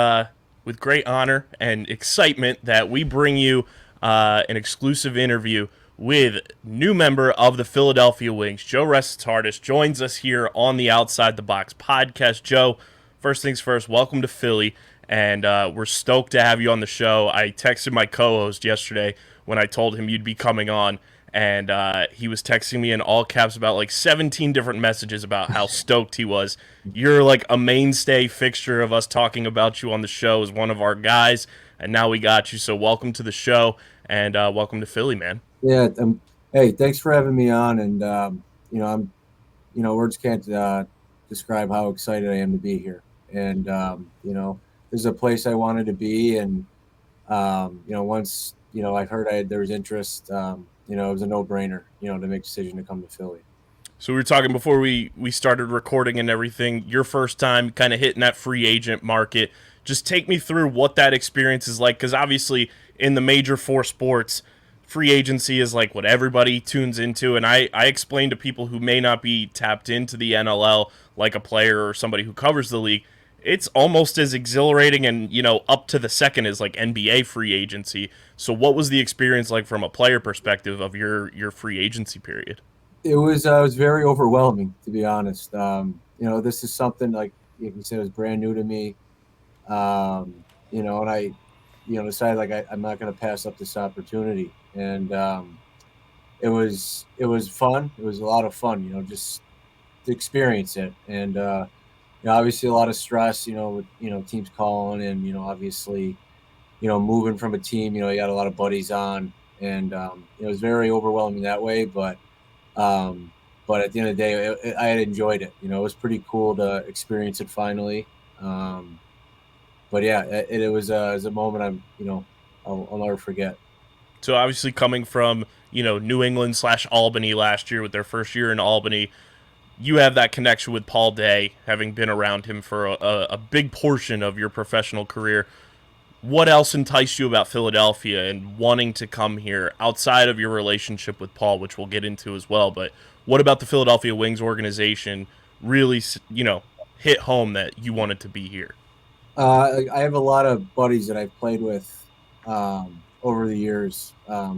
with great honor and excitement that we bring you an exclusive interview with new member of the Philadelphia Wings. Joe Resetarits joins us here on the Outside the Box podcast. Joe, first things first, welcome to Philly, and we're stoked to have you on the show. I texted my co-host yesterday when I told him you'd be coming on, and he was texting me in all caps about like 17 different messages about how stoked he was. You're like a mainstay fixture of us talking about you on the show as one of our guys, and now we got you, so welcome to the show, and welcome to Philly, man. Yeah. Hey, thanks for having me on. And, words can't describe how excited I am to be here. And, this is a place I wanted to be. And, once, I heard there was interest, it was a no-brainer, to make a decision to come to Philly. So we were talking before we started recording and everything, your first time kind of hitting that free agent market. Just take me through what that experience is like, because obviously in the major 4 sports, free agency is like what everybody tunes into, and I explain to people who may not be tapped into the NLL, like a player or somebody who covers the league, it's almost as exhilarating and, up to the second as like NBA free agency. So what was the experience like from a player perspective of your free agency period? It was very overwhelming, to be honest. This is something, like you can say, it was brand new to me. And I, decided like I'm not going to pass up this opportunity. And it was fun. It was a lot of fun, just to experience it. And obviously a lot of stress, with teams calling, and obviously moving from a team, you got a lot of buddies on, and it was very overwhelming that way. But at the end of the day, I had enjoyed it. It was pretty cool to experience it finally. But yeah, it was a moment I'll never forget. So obviously coming from, New England / Albany last year with their first year in Albany, you have that connection with Paul Day, having been around him for a big portion of your professional career. What else enticed you about Philadelphia and wanting to come here outside of your relationship with Paul, which we'll get into as well? But what about the Philadelphia Wings organization really, hit home that you wanted to be here? I have a lot of buddies that I've played with over the years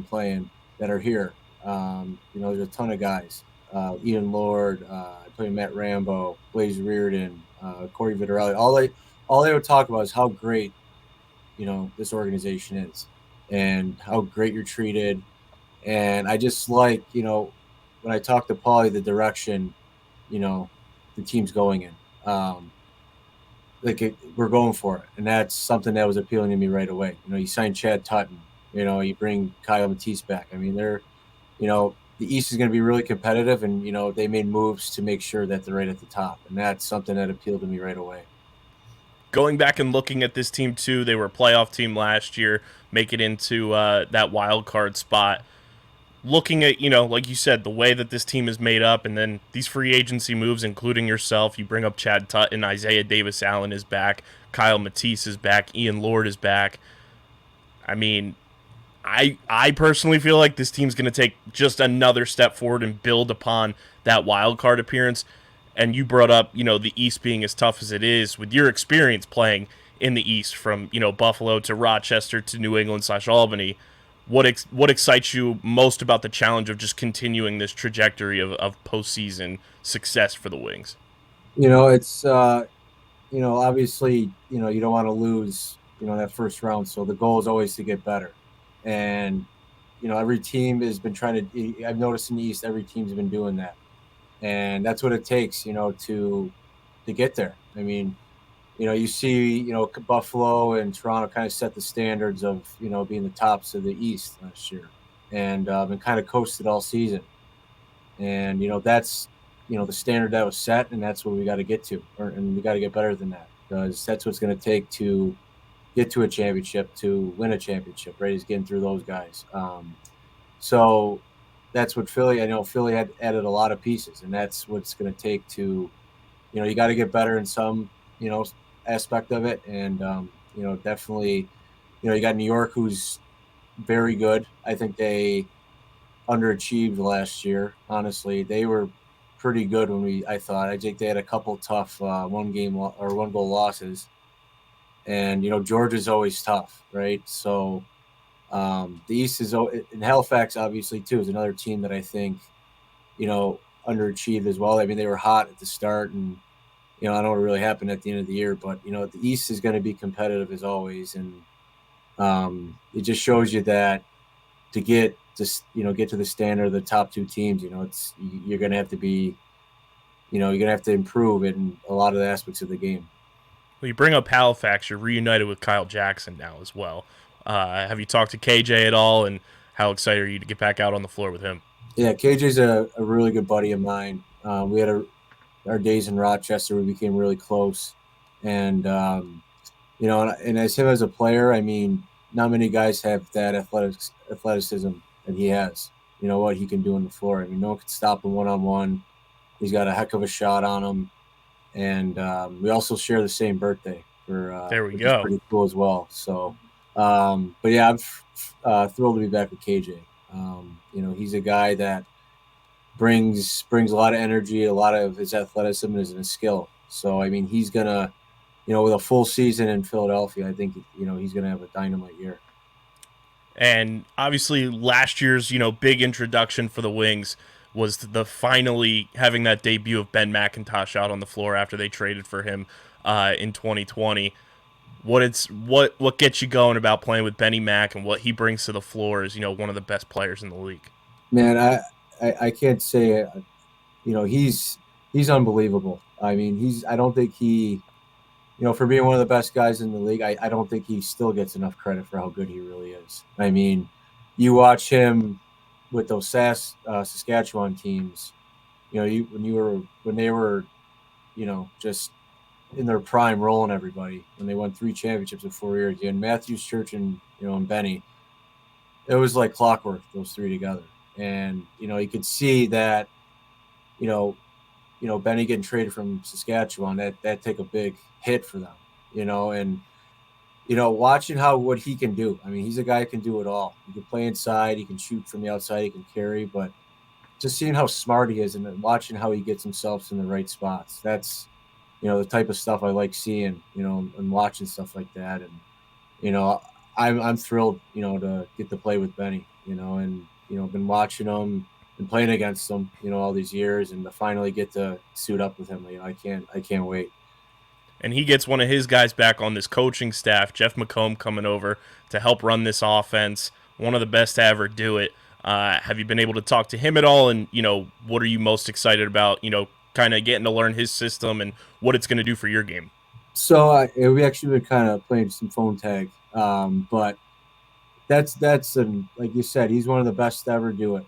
playing that are here. There's a ton of guys. Ian Lord, I played with Matt Rambo, Blaze Reardon, Corey Vitarelli. All they would talk about is how great, this organization is and how great you're treated. And I just like, when I talk to Paulie, the direction, the team's going in. We're going for it. And that's something that was appealing to me right away. You signed Chad Tutton, you bring Kyle Matisse back. I mean, the East is going to be really competitive, and, they made moves to make sure that they're right at the top. And that's something that appealed to me right away. Going back and looking at this team too, they were a playoff team last year, make it into that wild card spot. Looking at, like you said, the way that this team is made up, and then these free agency moves, including yourself, you bring up Chad Tutton, Isaiah Davis-Allen is back, Kyle Matisse is back, Ian Lord is back. I mean, I personally feel like this team's going to take just another step forward and build upon that wild card appearance. And you brought up, the East being as tough as it is with your experience playing in the East from, Buffalo to Rochester to New England / Albany. what excites you most about the challenge of just continuing this trajectory of postseason success for the Wings? It's obviously, you don't want to lose, that first round. So the goal is always to get better. And, every team has been trying to, I've noticed in the East, every team's been doing that. And that's what it takes, to get there. I mean, you see, Buffalo and Toronto kind of set the standards of, being the tops of the East last year and kind of coasted all season. And, that's, the standard that was set, and that's what we got to get to, and we got to get better than that, because that's what's going to take to get to a championship, to win a championship, right? Is getting through those guys. So that's what Philly, I know Philly had added a lot of pieces, and that's what's going to take to, you got to get better in some, aspect of it. And, definitely, you got New York, who's very good. I think they underachieved last year. Honestly, they were pretty good I think they had a couple tough one goal losses. And, Georgia's always tough, right? So the East is, in Halifax, obviously, too, is another team that I think, underachieved as well. I mean, they were hot at the start, and, I don't know what really happened at the end of the year, but, the East is going to be competitive as always. And it just shows you that to get to the standard of the top two teams, you're going to have to be, you're going to have to improve in a lot of the aspects of the game. Well, you bring up Halifax. You're reunited with Kyle Jackson now as well. Have you talked to KJ at all, and how excited are you to get back out on the floor with him? Yeah, KJ's a really good buddy of mine. We had our days in Rochester. We became really close. And, and as him as a player, I mean, not many guys have that athleticism that he has. You know what he can do on the floor. I mean, no one can stop him one-on-one. He's got a heck of a shot on him. And we also share the same birthday, There we which go. is pretty cool as well. So, but yeah, I'm thrilled to be back with KJ. He's a guy that brings a lot of energy, a lot of his athleticism and his skill. So, I mean, he's gonna, with a full season in Philadelphia, I think, he's gonna have a dynamite year. And obviously, last year's big introduction for the Wings was the finally having that debut of Ben McIntosh out on the floor after they traded for him in 2020. What gets you going about playing with Benny Mac, and what he brings to the floor is one of the best players in the league. Man, I can't say, he's unbelievable. I mean, I don't think he, for being one of the best guys in the league, I don't think he still gets enough credit for how good he really is. I mean, you watch him with those Saskatchewan teams, when they were, just in their prime, rolling everybody, when they won 3 championships in 4 years. You had Matthews, Church, and Benny. It was like clockwork, those three together. And you could see that, Benny getting traded from Saskatchewan, that take a big hit for them, and watching what he can do. I mean, he's a guy who can do it all. He can play inside, he can shoot from the outside, he can carry, but just seeing how smart he is and watching how he gets himself in the right spots. That's, the type of stuff I like seeing, and watching stuff like that. And, I'm thrilled, to get to play with Benny, and, been watching him and playing against him, all these years, and to finally get to suit up with him. I can't wait. And he gets one of his guys back on this coaching staff, Jeff McComb, coming over to help run this offense. One of the best to ever do it. Have you been able to talk to him at all? And, what are you most excited about, kind of getting to learn his system and what it's going to do for your game? So we actually been kind of playing some phone tag. But that's like you said, he's one of the best to ever do it.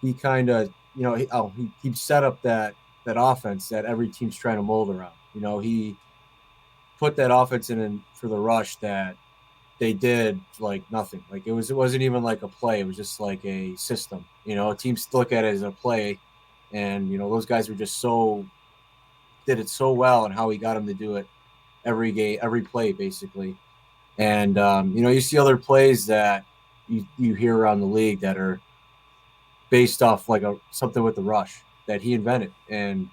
He kind of, he set up that offense that every team's trying to mold around. He put that offense in for the rush that they did like nothing. Like it wasn't even like a play. It was just like a system. Teams look at it as a play, and those guys were just did it so well, and how he got them to do it every game, every play basically. And you see other plays that you hear around the league that are based off like something with the rush that he invented. And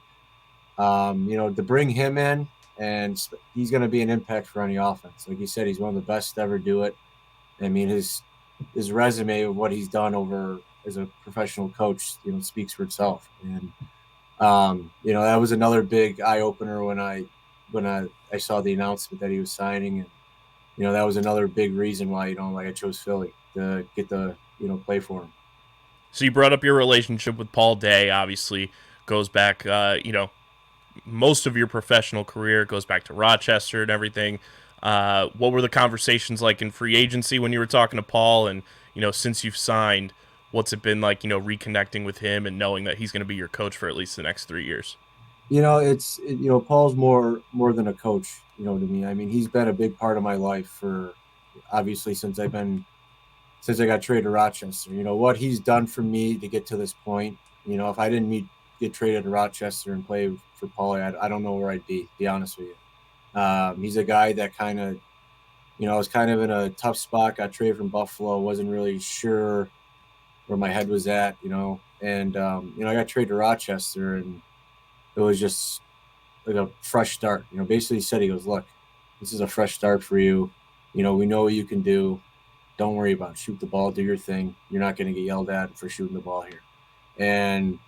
to bring him in, and he's going to be an impact for any offense. Like you said, he's one of the best to ever do it. I mean, his his resume of what he's done over as a professional coach, speaks for itself. And that was another big eye opener when I saw the announcement that he was signing, and that was another big reason why like I chose Philly to get the play for him. So you brought up your relationship with Paul Day. Obviously, goes back. Most of your professional career goes back to Rochester and everything. What were the conversations like in free agency when you were talking to Paul? And since you've signed, what's it been like? Reconnecting with him and knowing that he's going to be your coach for at least the next 3 years. Paul's more than a coach, to me. I mean, he's been a big part of my life for obviously since I got traded to Rochester. What he's done for me to get to this point. If I didn't get traded to Rochester and play for Paulie, I don't know where I'd be. To be honest with you, he's a guy that kind of, I was kind of in a tough spot. Got traded from Buffalo, wasn't really sure where my head was at, and I got traded to Rochester, and it was just like a fresh start. Basically he said, he goes, look, this is a fresh start for you. We know what you can do. Don't worry about it. Shoot the ball, do your thing. You're not going to get yelled at for shooting the ball here. And,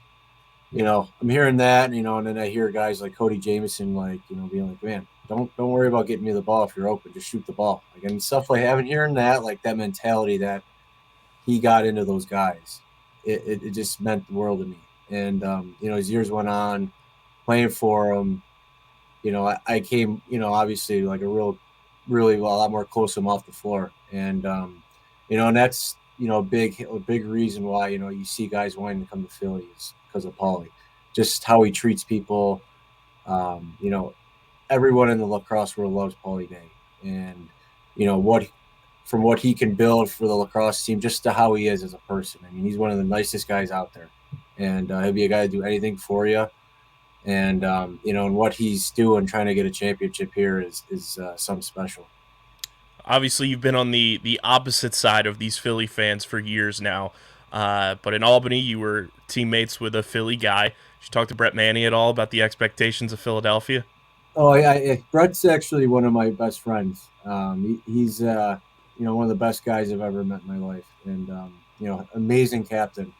I'm hearing that, and then I hear guys like Cody Jamieson, being like, man, don't worry about getting me the ball if you're open. Just shoot the ball. And stuff like I've been hearing that, like that mentality that he got into those guys. It just meant the world to me. And, as years went on playing for him, I came, obviously like really a lot more close to him off the floor. And, and that's, a big reason why, you see guys wanting to come to Philly is because of Paulie, just how he treats people. Everyone in the lacrosse world loves Paulie Day, and, from what he can build for the lacrosse team, just to how he is as a person. I mean, he's one of the nicest guys out there, and he'll be a guy to do anything for you. And and what he's doing, trying to get a championship here, is something special. Obviously, you've been on the opposite side of these Philly fans for years now. But in Albany, you were teammates with a Philly guy. Did you talk to Brett Manny at all about the expectations of Philadelphia? Oh, Brett's actually one of my best friends. He's one of the best guys I've ever met in my life, and amazing captain.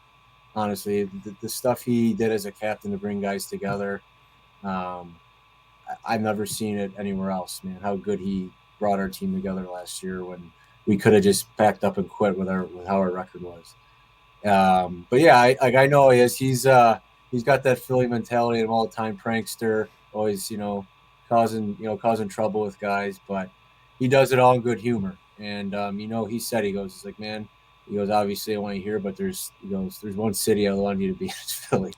Honestly, the stuff he did as a captain to bring guys together, I've never seen it anywhere else, man. How good he brought our team together last year when we could have just packed up and quit with how our record was. But yeah, I know he is. He's got that Philly mentality, an all-time prankster, always causing trouble with guys, but he does it all in good humor. And he said, he's like, man, obviously I want you here, but there's one city I want you to be in, it's Philly.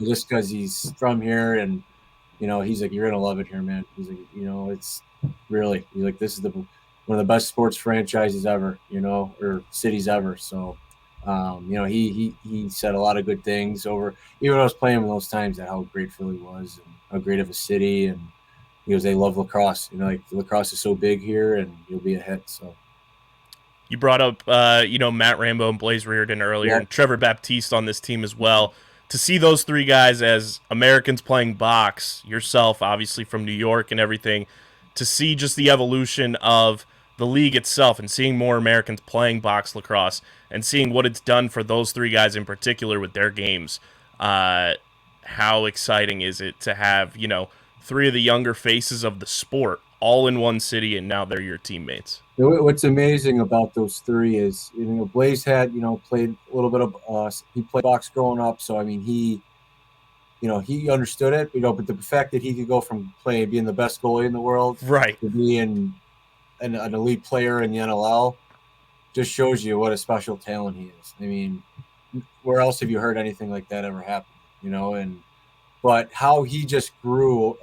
Just because he's from here, and he's like, you're gonna love it here, man. He's like, it's really, he's like, this is one of the best sports franchises ever, or cities ever. So he said a lot of good things over, even when I was playing those times, that how great Philly was and how great of a city. And they love lacrosse. Like lacrosse is so big here, and you'll be a hit. So You brought up, Matt Rambo and Blaze Reardon earlier, and Trevor Baptiste on this team as well. To see those three guys as Americans playing box, yourself obviously from New York and everything, to see just the evolution of the league itself and seeing more Americans playing box lacrosse and seeing what it's done for those three guys in particular with their games. How exciting is it to have, three of the younger faces of the sport all in one city, and now they're your teammates? What's amazing about those three is, Blaze had, played a little bit of, he played box growing up. So, I mean, he understood it, but the fact that he could go from being the best goalie in the world, right, to being an elite player in the NLL, just shows you what a special talent he is. I mean, where else have you heard anything like that ever happen? But how he just grew,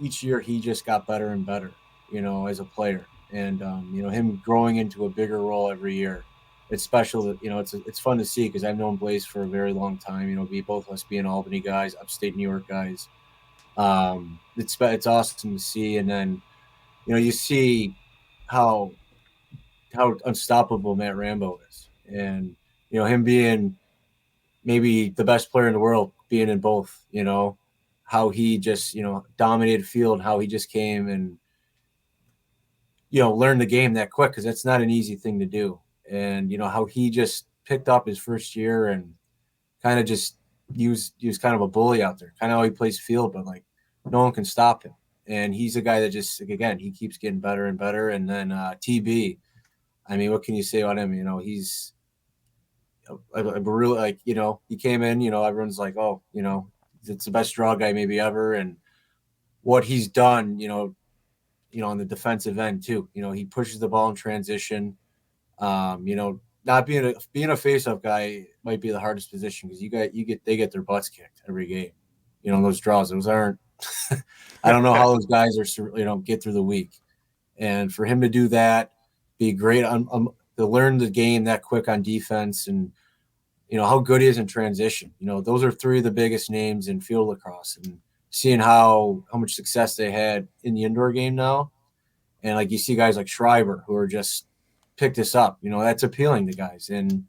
each year he just got better and better, as a player. And, him growing into a bigger role every year. It's special that, it's fun to see, because I've known Blaze for a very long time, both of us being Albany guys, upstate New York guys. It's awesome to see. And then, you see how unstoppable Matt Rambo is. And, him being maybe the best player in the world, being in both, how he just, dominated field, how he just came and, learn the game that quick, because that's not an easy thing to do. and how he just picked up his first year and kind of just he was kind of a bully out there. Kind of how he plays field, but like no one can stop him. And he's a guy that just again he keeps getting better and better. And then TB, I mean, what can you say about him? He's a really he came in. Everyone's like, oh, it's the best draw guy maybe ever, and what he's done, on the defensive end too. He pushes the ball in transition. Not being a faceoff guy might be the hardest position because they get their butts kicked every game. Those draws, those aren't. I don't know how those guys are get through the week, and for him to do that, be great to learn the game that quick on defense, and how good he is in transition. Those are three of the biggest names in field lacrosse, and seeing how much success they had in the indoor game now, and like you see guys like Schreiber who are just pick this up. That's appealing to guys. And,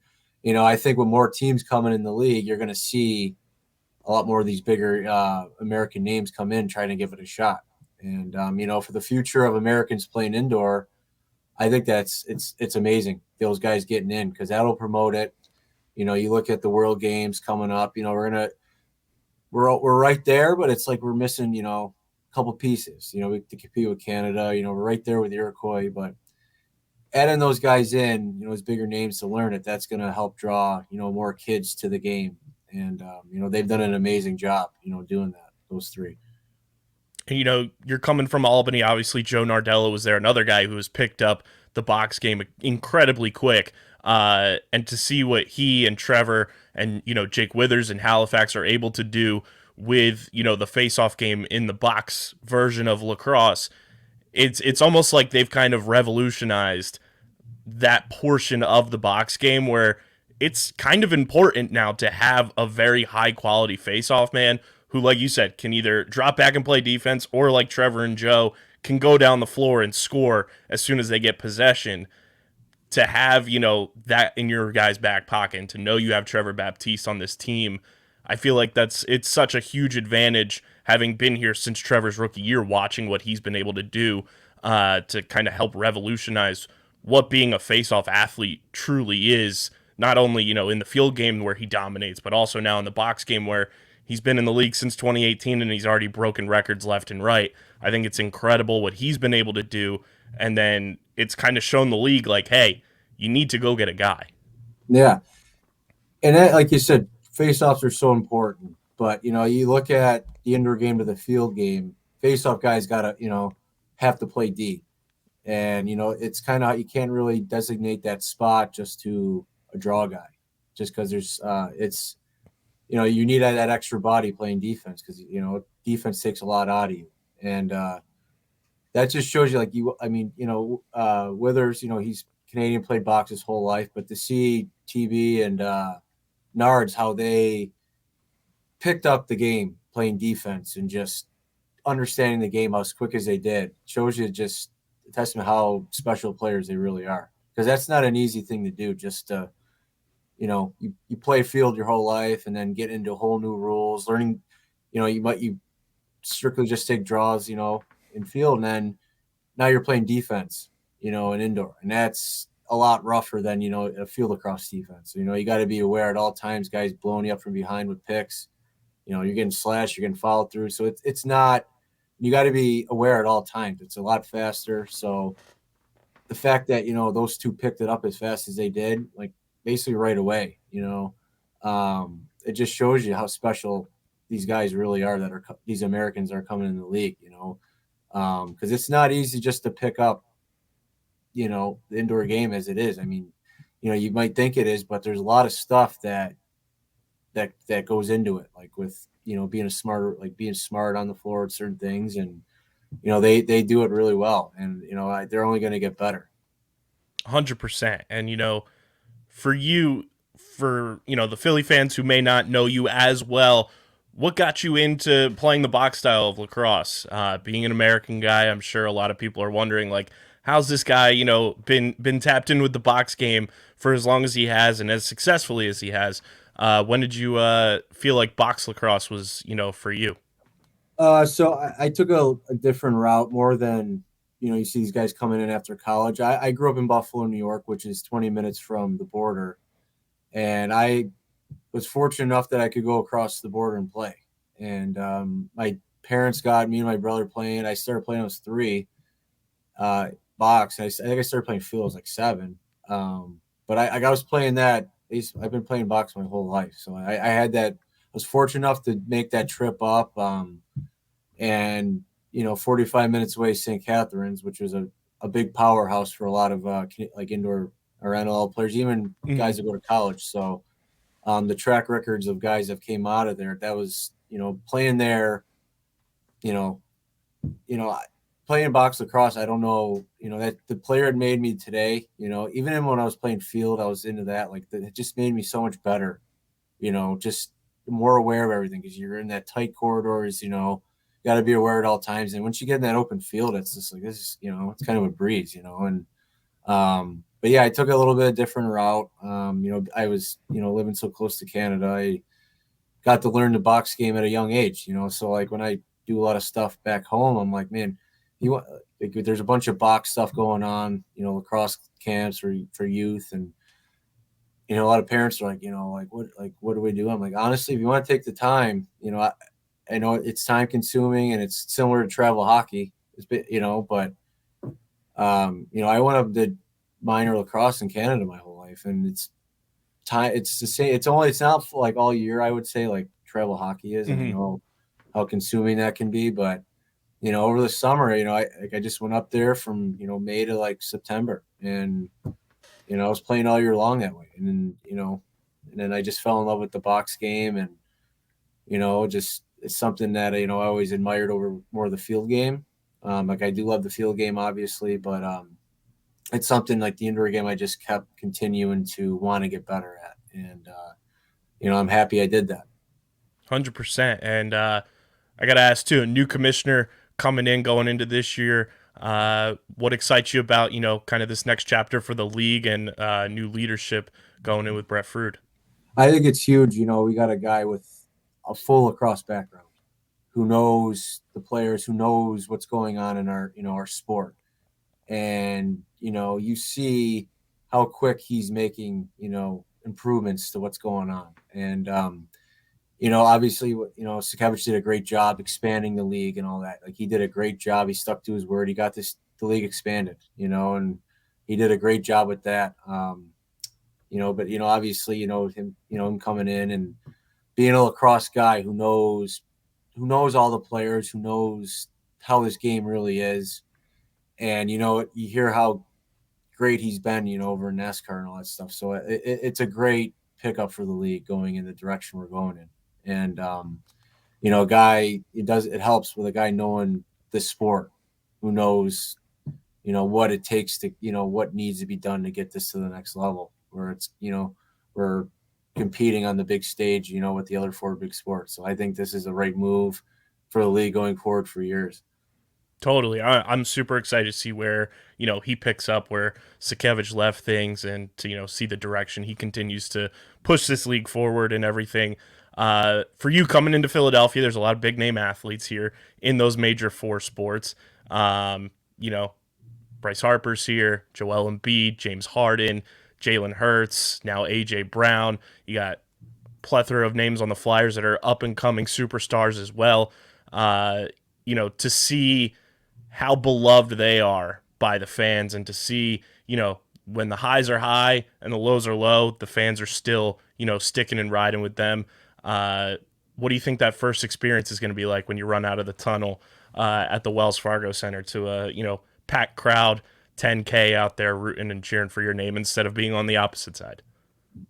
I think with more teams coming in the league, you're going to see a lot more of these bigger American names come in trying to give it a shot. And, for the future of Americans playing indoor, I think it's amazing. Those guys getting in because that'll promote it. You look at the World Games coming up, we're right there, but it's like we're missing, a couple pieces, we to compete with Canada, we're right there with Iroquois, but adding those guys in, as bigger names to learn it, that's going to help draw, more kids to the game. And, they've done an amazing job, doing that, those three. And, you're coming from Albany. Obviously, Joe Nardello was there, another guy who has picked up the box game incredibly quick. And to see what he and Trevor and, Jake Withers and Halifax are able to do with, the face-off game in the box version of lacrosse, it's almost like they've kind of revolutionized that portion of the box game where it's kind of important now to have a very high quality face-off man who, like you said, can either drop back and play defense or, like Trevor and Joe, can go down the floor and score as soon as they get possession. To have, that in your guys' back pocket and to know you have Trevor Baptiste on this team, I feel like it's such a huge advantage having been here since Trevor's rookie year, watching what he's been able to do to kind of help revolutionize what being a face-off athlete truly is, not only, in the field game where he dominates, but also now in the box game where he's been in the league since 2018 and he's already broken records left and right. I think it's incredible what he's been able to do, and then it's kind of shown the league like, hey, you need to go get a guy. Yeah. And that, like you said, face-offs are so important, but, you look at the indoor game to the field game, face-off guys got to, have to play D. And, it's kind of, you can't really designate that spot just to a draw guy, just because there's, you need that extra body playing defense because, defense takes a lot out of you. And that just shows you, Withers, he's Canadian, played box his whole life, but to see TB and Nards, how they picked up the game playing defense and just understanding the game as quick as they did, shows you just a testament how special players they really are. Because that's not an easy thing to do, just to, you play field your whole life and then get into whole new rules, learning, you strictly just take draws, in field, and then now you're playing defense, in indoor. And that's a lot rougher than, a field lacrosse defense. So, you got to be aware at all times, guys blowing you up from behind with picks. You're getting slashed, you're getting fouled through. So it's not, you got to be aware at all times. It's a lot faster. So the fact that, those two picked it up as fast as they did, like basically right away, it just shows you how special these guys really are that are these Americans are coming in the league, because it's not easy just to pick up, the indoor game as it is. I mean, you might think it is, but there's a lot of stuff that goes into it, like with, being smart on the floor at certain things. And, they do it really well. And, they're only going to get better. 100%. And, for you, the Philly fans who may not know you as well, what got you into playing the box style of lacrosse? Being an American guy, I'm sure a lot of people are wondering, like, how's this guy, been tapped in with the box game for as long as he has and as successfully as he has? When did you feel like box lacrosse was, for you? So I took a different route more than you see these guys coming in after college. I grew up in Buffalo, New York, which is 20 minutes from the border. And I was fortunate enough that I could go across the border and play. And my parents got me and my brother playing. I started playing when I was 3, box. I think I started playing field, I was like 7. But I was playing that. I've been playing box my whole life. So I had that. I was fortunate enough to make that trip up. And 45 minutes away, St. Catharines, which was a big powerhouse for a lot of like indoor or NLL players, even guys that go to college. So the track records of guys that came out of there, that was, playing there, you know, playing box lacrosse, I don't know, that the player had made me today, even when I was playing field, I was into that. Like it just made me so much better, just more aware of everything because you're in that tight corridors, got to be aware at all times. And once you get in that open field, it's just like, this is, it's kind of a breeze, and, but yeah, I took a little bit of different route. I was, living so close to Canada, I got to learn the box game at a young age, so like when I do a lot of stuff back home, I'm like, man, there's a bunch of box stuff going on, lacrosse camps for youth. And, a lot of parents are like, what do we do? I'm like, honestly, if you want to take the time, I know it's time consuming and it's similar to travel hockey, but I went up did minor lacrosse in Canada my whole life, and it's time. It's the same. It's not like all year. I would say like travel hockey is, and I know how consuming that can be. But over the summer, I just went up there from May to like September, and I was playing all year long that way, and then and then I just fell in love with the box game, and just it's something that I always admired over more of the field game. Like I do love the field game, obviously, but it's something like the indoor game I just kept continuing to want to get better at, and I'm happy I did that. 100%. And I got to ask too, a new commissioner coming in, going into this year. What excites you about kind of this next chapter for the league and new leadership going in with Brett Frood? I think it's huge. We got a guy with a full lacrosse background who knows the players, who knows what's going on in our our sport, and you see how quick he's making improvements to what's going on. And obviously Sakevich did a great job expanding the league and all that. Like he did a great job. He stuck to his word. He got the league expanded, and he did a great job with that. But obviously him coming in and being a lacrosse guy who knows all the players, who knows how this game really is. And, you hear how great he's been, over in NASCAR and all that stuff. So it's a great pickup for the league going in the direction we're going in. And, a guy, it helps with a guy knowing the sport, who knows, what it takes to, what needs to be done to get this to the next level where it's, we're competing on the big stage, with the other 4 big sports. So I think this is the right move for the league going forward for years. Totally. I'm super excited to see where, he picks up where Sakevich left things and to, see the direction he continues to push this league forward and everything. For you coming into Philadelphia, there's a lot of big name athletes here in those major 4 sports. Bryce Harper's here, Joel Embiid, James Harden, Jalen Hurts, now AJ Brown. You got plethora of names on the Flyers that are up and coming superstars as well. To see how beloved they are by the fans, and to see, when the highs are high and the lows are low, the fans are still, sticking and riding with them. What do you think that first experience is going to be like when you run out of the tunnel at the Wells Fargo Center to a, packed crowd, 10K out there rooting and cheering for your name instead of being on the opposite side?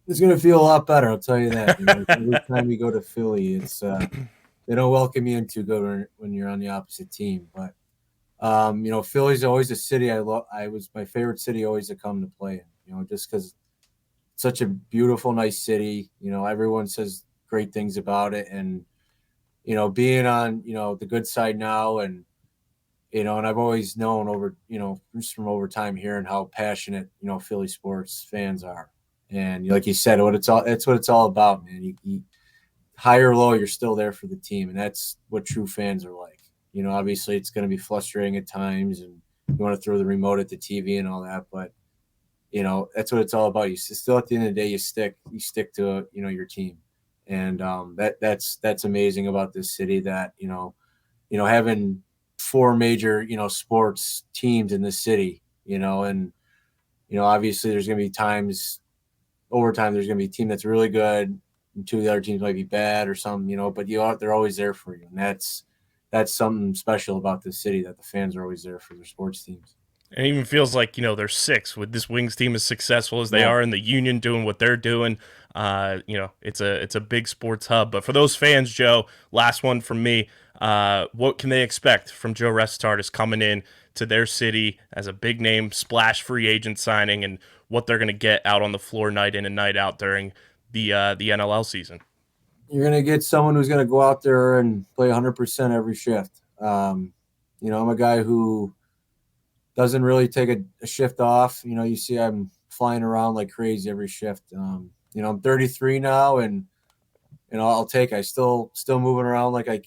It's going to feel a lot better, I'll tell you that. Every time we go to Philly, it's they don't welcome you in too good when you're on the opposite team. But Philly's always a city I love. I was my favorite city always to come to play in. Just because it's such a beautiful, nice city. Everyone says great things about it, and being on the good side now, and and I've always known over just from over time hearing how passionate Philly sports fans are, and like you said, it's what it's all about, man. You high or low, you're still there for the team, and that's what true fans are like. Obviously it's going to be frustrating at times, and you want to throw the remote at the TV and all that, but that's what it's all about. You still, at the end of the day, you stick to your team, and that's amazing about this city, that having four major sports teams in this city, and obviously there's going to be times over time there's going to be a team that's really good and two of the other teams might be bad or something, but they're always there for you, and that's something special about this city, that the fans are always there for their sports teams. It even feels like, they're six with this Wings team as successful as they are in the Union doing what they're doing. It's a big sports hub. But for those fans, Joe, last one from me, what can they expect from Joe Resetarits coming in to their city as a big name splash free agent signing, and what they're going to get out on the floor night in and night out during the NLL season? You're going to get someone who's going to go out there and play 100% every shift. I'm a guy who doesn't really take a shift off. You see I'm flying around like crazy every shift. I'm 33 now, and I still moving around like I'm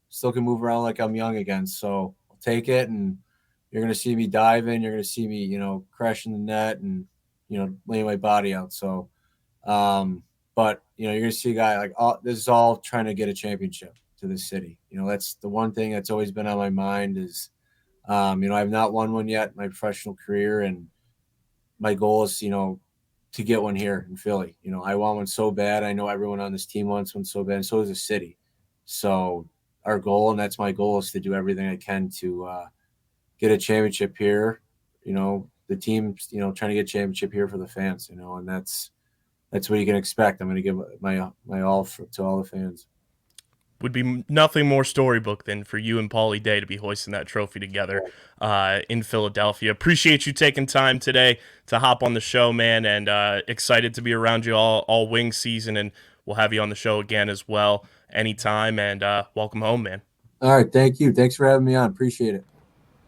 still can move around like I'm young again. So I'll take it, and you're going to see me diving. You're going to see me, crashing the net and, laying my body out. So, but you're going to see a guy like, this is all trying to get a championship to this city. That's the one thing that's always been on my mind is, I've not won one yet in my professional career, and my goal is, to get one here in Philly. I want one so bad. I know everyone on this team wants one so bad, and so does the city. So our goal, and that's my goal, is to do everything I can to get a championship here. The team's, trying to get a championship here for the fans, and that's what you can expect. I'm going to give my all to all the fans. Would be nothing more storybook than for you and Paulie Day to be hoisting that trophy together in Philadelphia. Appreciate you taking time today to hop on the show, man, and excited to be around you all Wings season, and we'll have you on the show again as well anytime, and welcome home, man. All right, thank you. Thanks for having me on. Appreciate it.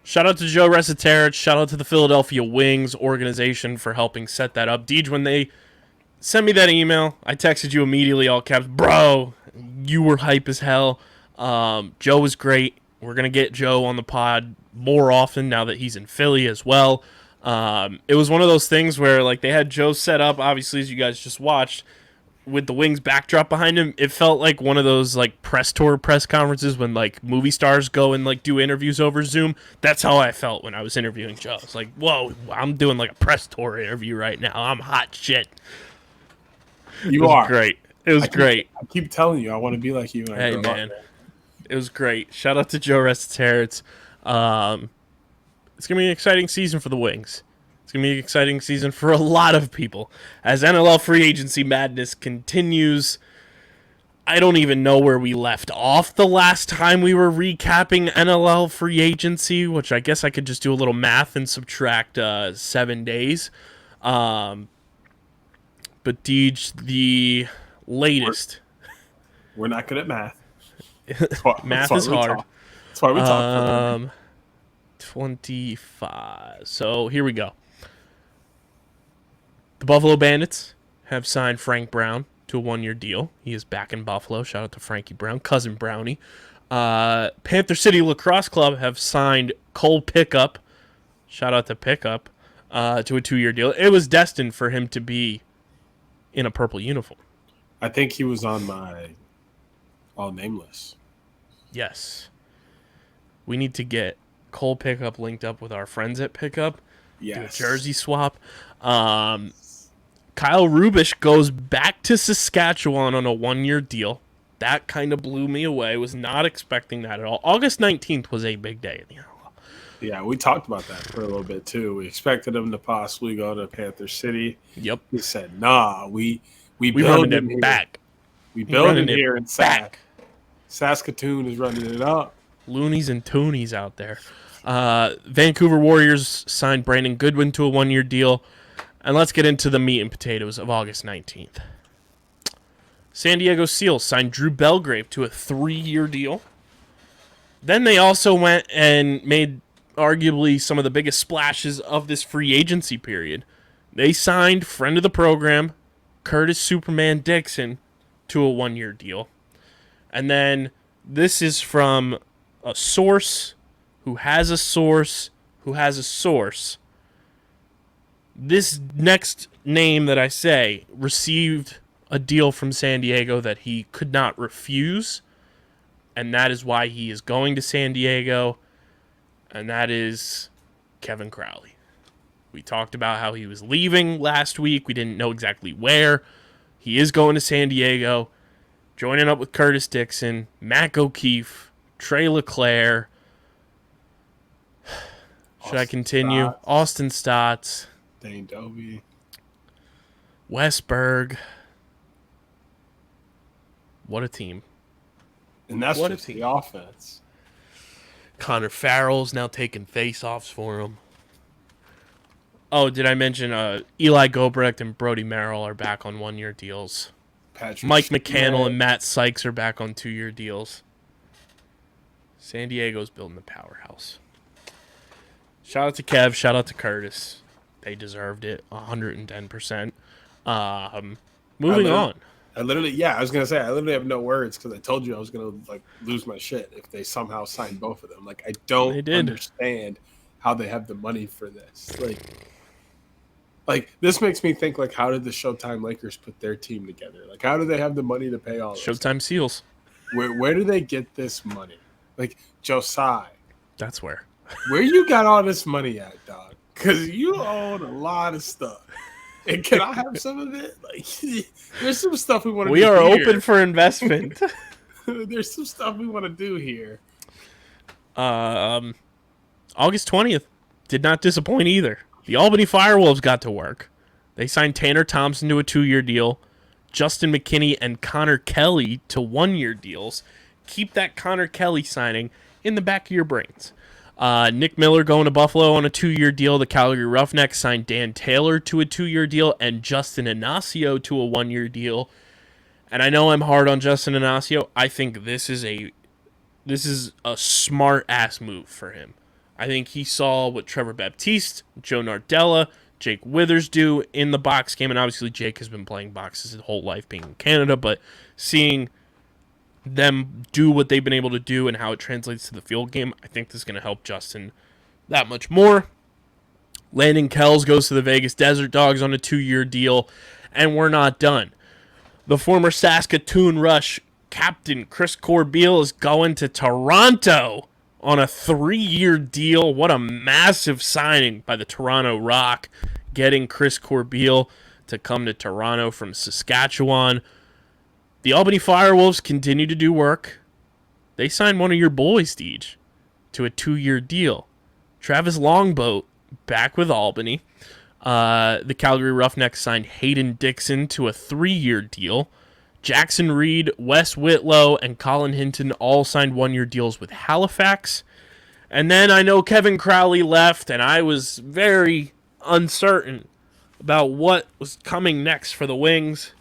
Shout out to Joe Resetarits. Shout out to the Philadelphia Wings organization for helping set that up. Deej, when they sent me that email, I texted you immediately, all caps, bro, you were hype as hell. Joe was great. We're going to get Joe on the pod more often now that he's in Philly as well. It was one of those things where, like, they had Joe set up, obviously, as you guys just watched, with the Wings backdrop behind him. It felt like one of those, like, press tour press conferences when, like, movie stars go and, like, do interviews over Zoom. That's how I felt when I was interviewing Joe. It's like, whoa, I'm doing, like, a press tour interview right now. I'm hot shit. You are great. It was great. I keep telling you, I want to be like you. Hey, man. It was great. Shout out to Joe Resetarits. It's going to be an exciting season for the Wings. It's going to be an exciting season for a lot of people. As NLL Free Agency madness continues, I don't even know where we left off the last time we were recapping NLL Free Agency, which I guess I could just do a little math and subtract 7 days. But Deej, the latest. We're not good at math. Math is hard. That's why we talk. 25. So here we go. The Buffalo Bandits have signed Frank Brown to a 1-year deal. He is back in Buffalo. Shout out to Frankie Brown, cousin Brownie. Panther City Lacrosse Club have signed Cole Pickup. Shout out to Pickup to a 2-year deal. It was destined for him to be in a purple uniform. I think he was on my all-name list. Yes. We need to get Cole Pickup linked up with our friends at Pickup. Yes. Do a jersey swap. Kyle Rubish goes back to Saskatchewan on a 1-year deal. That kind of blew me away. Was not expecting that at all. August 19th was a big day in the NLL. Yeah, we talked about that for a little bit too. We expected him to possibly go to Panther City. Yep. He said, "Nah, we running it back. We build it here in Saskatoon is running it up. Loonies and toonies out there." Vancouver Warriors signed Brandon Goodwin to a 1-year deal. And let's get into the meat and potatoes of August 19th. San Diego Seals signed Drew Belgrave to a 3-year deal. Then they also went and made arguably some of the biggest splashes of this free agency period. They signed friend of the program, Curtis Superman Dixon, to a 1-year deal. And then this is from a source who has a source, this next name that I say received a deal from San Diego that he could not refuse, and that is why he is going to San Diego, and that is Kevin Crowley. We talked about how he was leaving last week. We didn't know exactly where. He is going to San Diego, joining up with Curtis Dixon, Mac O'Keefe, Trey LeClaire. Should I continue? Stotts. Austin Stotts. Dane Dobie. Westberg. What a team. And that's What a just team. the offense. Connor Farrell's now taking face-offs for him. Oh, did I mention Eli Gobrecht and Brody Merrill are back on one-year deals. Patrick Mike Schmidt. McCannell and Matt Sykes are back on two-year deals. San Diego's building the powerhouse. Shout out to Kev. Shout out to Curtis. They deserved it 110%. Moving on. I was gonna say I literally have no words because I told you I was gonna lose my shit if they somehow signed both of them. I don't understand how they have the money for this. This makes me think how did the Showtime Lakers put their team together? How do they have the money to pay all this? Showtime Seals. Where do they get this money? Josiah. That's where. Where you got all this money at, dog? Because you own a lot of stuff. And can I have some of it? There's some stuff we want to do. We are here. open for investment. There's some stuff we want to do here. August 20th did not disappoint either. The Albany Firewolves got to work. They signed Tanner Thompson to a 2-year deal, Justin McKinney and Connor Kelly to 1-year deals. Keep that Connor Kelly signing in the back of your brains. Nick Miller going to Buffalo on a 2-year deal. The Calgary Roughnecks signed Dan Taylor to a 2-year deal and Justin Inacio to a 1-year deal. And I know I'm hard on Justin Inacio. I think this is a smart-ass move for him. I think he saw what Trevor Baptiste, Joe Nardella, Jake Withers do in the box game. And obviously Jake has been playing boxes his whole life being in Canada. But seeing them do what they've been able to do and how it translates to the field game, I think this is going to help Justin that much more. Landon Kells goes to the Vegas Desert Dogs on a 2-year deal, and we're not done. The former Saskatoon Rush captain Chris Corbeil is going to Toronto on a 3-year deal. What a massive signing by the Toronto Rock, getting Chris Corbeil to come to Toronto from Saskatchewan. The Albany Firewolves continue to do work. They signed one of your boys, Deej, to a 2-year deal. Travis Longboat back with Albany. The Calgary Roughnecks signed Hayden Dixon to a 3-year deal. Jackson Reed, Wes Whitlow, and Colin Hinton all signed 1-year deals with Halifax. And then I know Kevin Crowley left, and I was very uncertain about what was coming next for the Wings.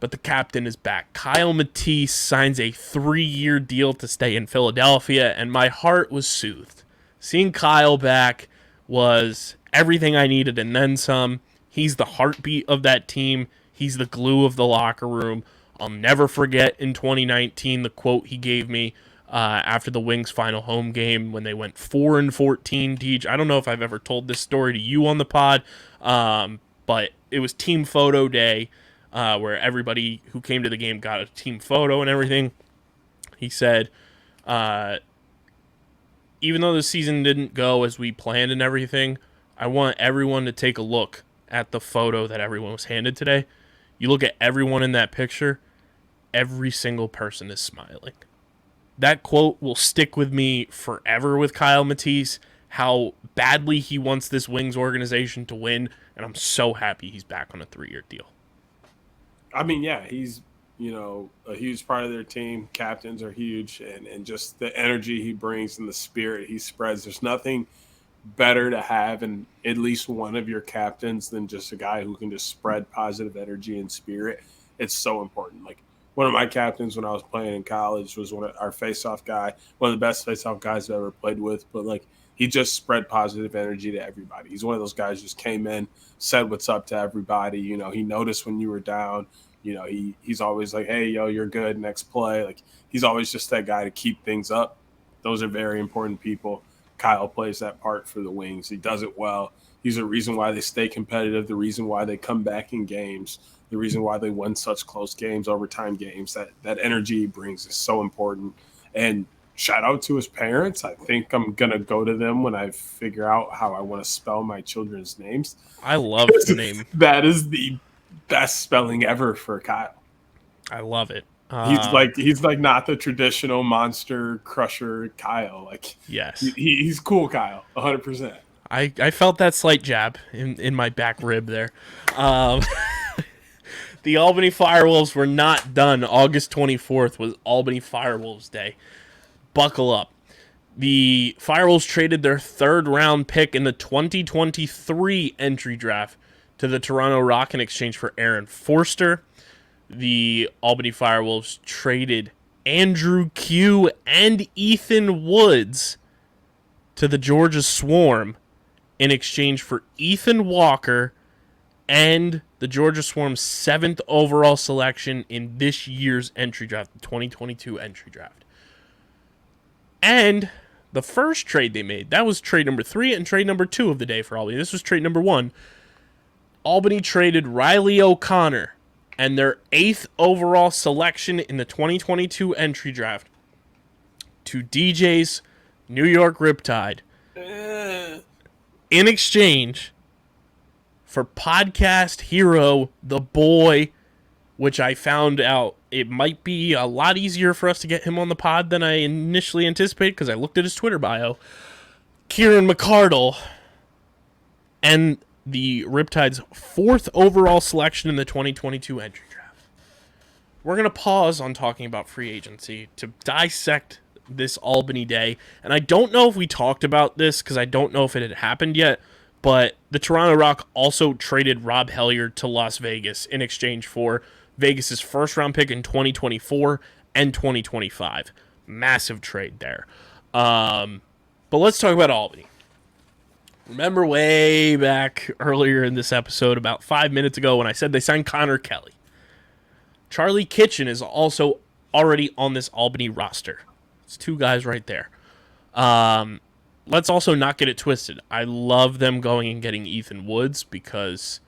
But the captain is back. Kyle Matisse signs a 3-year deal to stay in Philadelphia, and my heart was soothed. Seeing Kyle back was everything I needed and then some. He's the heartbeat of that team. He's the glue of the locker room. I'll never forget in 2019 the quote he gave me after the Wings' final home game when they went 4-14. Deej, I don't know if I've ever told this story to you on the pod, but it was team photo day. Where everybody who came to the game got a team photo and everything. He said, even though the season didn't go as we planned and everything, I want everyone to take a look at the photo that everyone was handed today. You look at everyone in that picture, every single person is smiling. That quote will stick with me forever with Kyle Matisse, how badly he wants this Wings organization to win, and I'm so happy he's back on a 3-year deal. I mean, yeah, he's, a huge part of their team. Captains are huge, and just the energy he brings and the spirit he spreads. There's nothing better to have in at least one of your captains than just a guy who can just spread positive energy and spirit. It's so important. One of my captains when I was playing in college was one of our face-off guy, one of the best face-off guys I've ever played with. But, he just spread positive energy to everybody. He's one of those guys who just came in, said what's up to everybody. He noticed when you were down. He's always like, hey, yo, you're good, next play. He's always just that guy to keep things up. those are very important people. Kyle plays that part for the Wings. He does it well. He's the reason why they stay competitive, the reason why they come back in games, the reason why they win such close games, overtime games. That energy he brings is so important. And shout out to his parents. I think I'm going to go to them when I figure out how I want to spell my children's names. I love the name. That is the best spelling ever for Kyle. I love it. He's like not the traditional monster crusher Kyle. Like, yes, he's cool Kyle, 100%. I felt that slight jab in my back rib there. The Albany Firewolves were not done. August 24th was Albany Firewolves Day. Buckle up. The Firewolves traded their third-round pick in the 2023 entry draft to the Toronto Rock in exchange for Aaron Forster. The Albany Firewolves traded Andrew Q and Ethan Woods to the Georgia Swarm in exchange for Ethan Walker and the Georgia Swarm's 7th overall selection in this year's entry draft, the 2022 entry draft. And the first trade they made, that was trade number 3 and trade number 2 of the day for Albany. This was trade number 1. Albany traded Riley O'Connor and their 8th overall selection in the 2022 entry draft to DJ's New York Riptide in exchange for podcast hero, the boy, which I found out it might be a lot easier for us to get him on the pod than I initially anticipated because I looked at his Twitter bio, Kieran McCardle, and the Riptide's 4th overall selection in the 2022 entry draft. We're going to pause on talking about free agency to dissect this Albany day. And I don't know if we talked about this because I don't know if it had happened yet, but the Toronto Rock also traded Rob Helliard to Las Vegas in exchange for Vegas's first-round pick in 2024 and 2025. Massive trade there. But let's talk about Albany. Remember way back earlier in this episode, about 5 minutes ago, when I said they signed Connor Kelly. Charlie Kitchen is also already on this Albany roster. It's 2 guys right there. Let's also not get it twisted. I love them going and getting Ethan Woods because...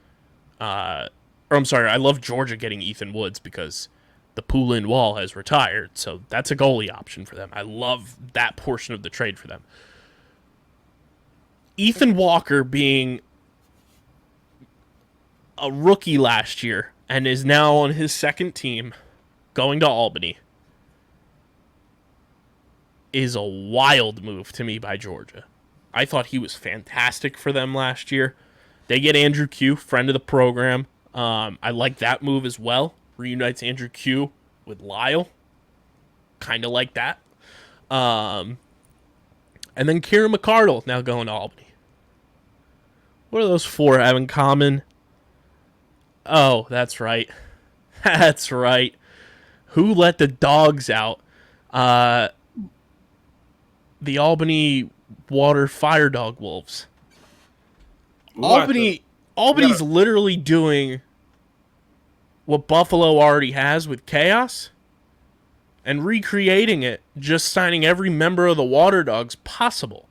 I love Georgia getting Ethan Woods because the Poulin Wall has retired, so that's a goalie option for them. I love that portion of the trade for them. Ethan Walker being a rookie last year and is now on his 2nd team going to Albany is a wild move to me by Georgia. I thought he was fantastic for them last year. They get Andrew Q, friend of the program. I like that move as well. Reunites Andrew Q with Lyle. Kind of like that. And then Kieran McCardle now going to Albany. What do those 4 have in common? Oh, that's right. That's right. Who let the dogs out? The Albany Water Fire Dog Wolves. Albany's literally doing what Buffalo already has with Chaos and recreating it, just signing every member of the Water Dogs possible.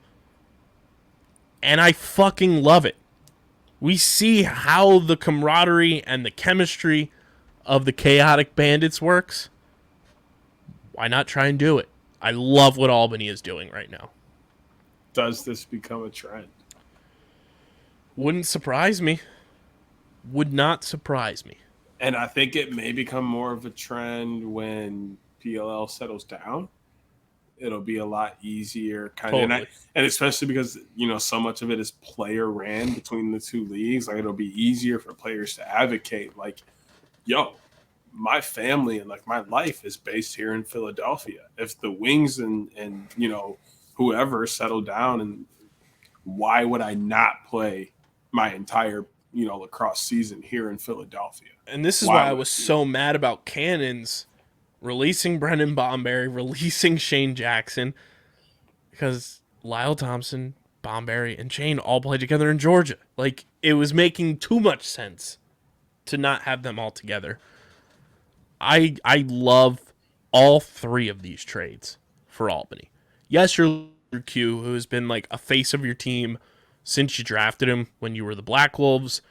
And I fucking love it. We see how the camaraderie and the chemistry of the Chaotic Bandits works. Why not try and do it? I love what Albany is doing right now. Does this become a trend? Wouldn't surprise me. Would not surprise me. And I think it may become more of a trend when PLL settles down. It'll be a lot easier, Totally. And especially because so much of it is player ran between the 2 leagues. Like, it'll be easier for players to advocate. Like, yo, my family and like my life is based here in Philadelphia. If the Wings and whoever settle down, and why would I not play my entire lacrosse season here in Philadelphia? And this is why I was so mad about Cannons releasing Brendan Bomberry, releasing Shane Jackson, because Lyle Thompson, Bomberry, and Shane all played together in Georgia. Like, it was making too much sense to not have them all together. I love all 3 of these trades for Albany. yes, you're Q, who has been like a face of your team since you drafted him when you were the Black Wolves,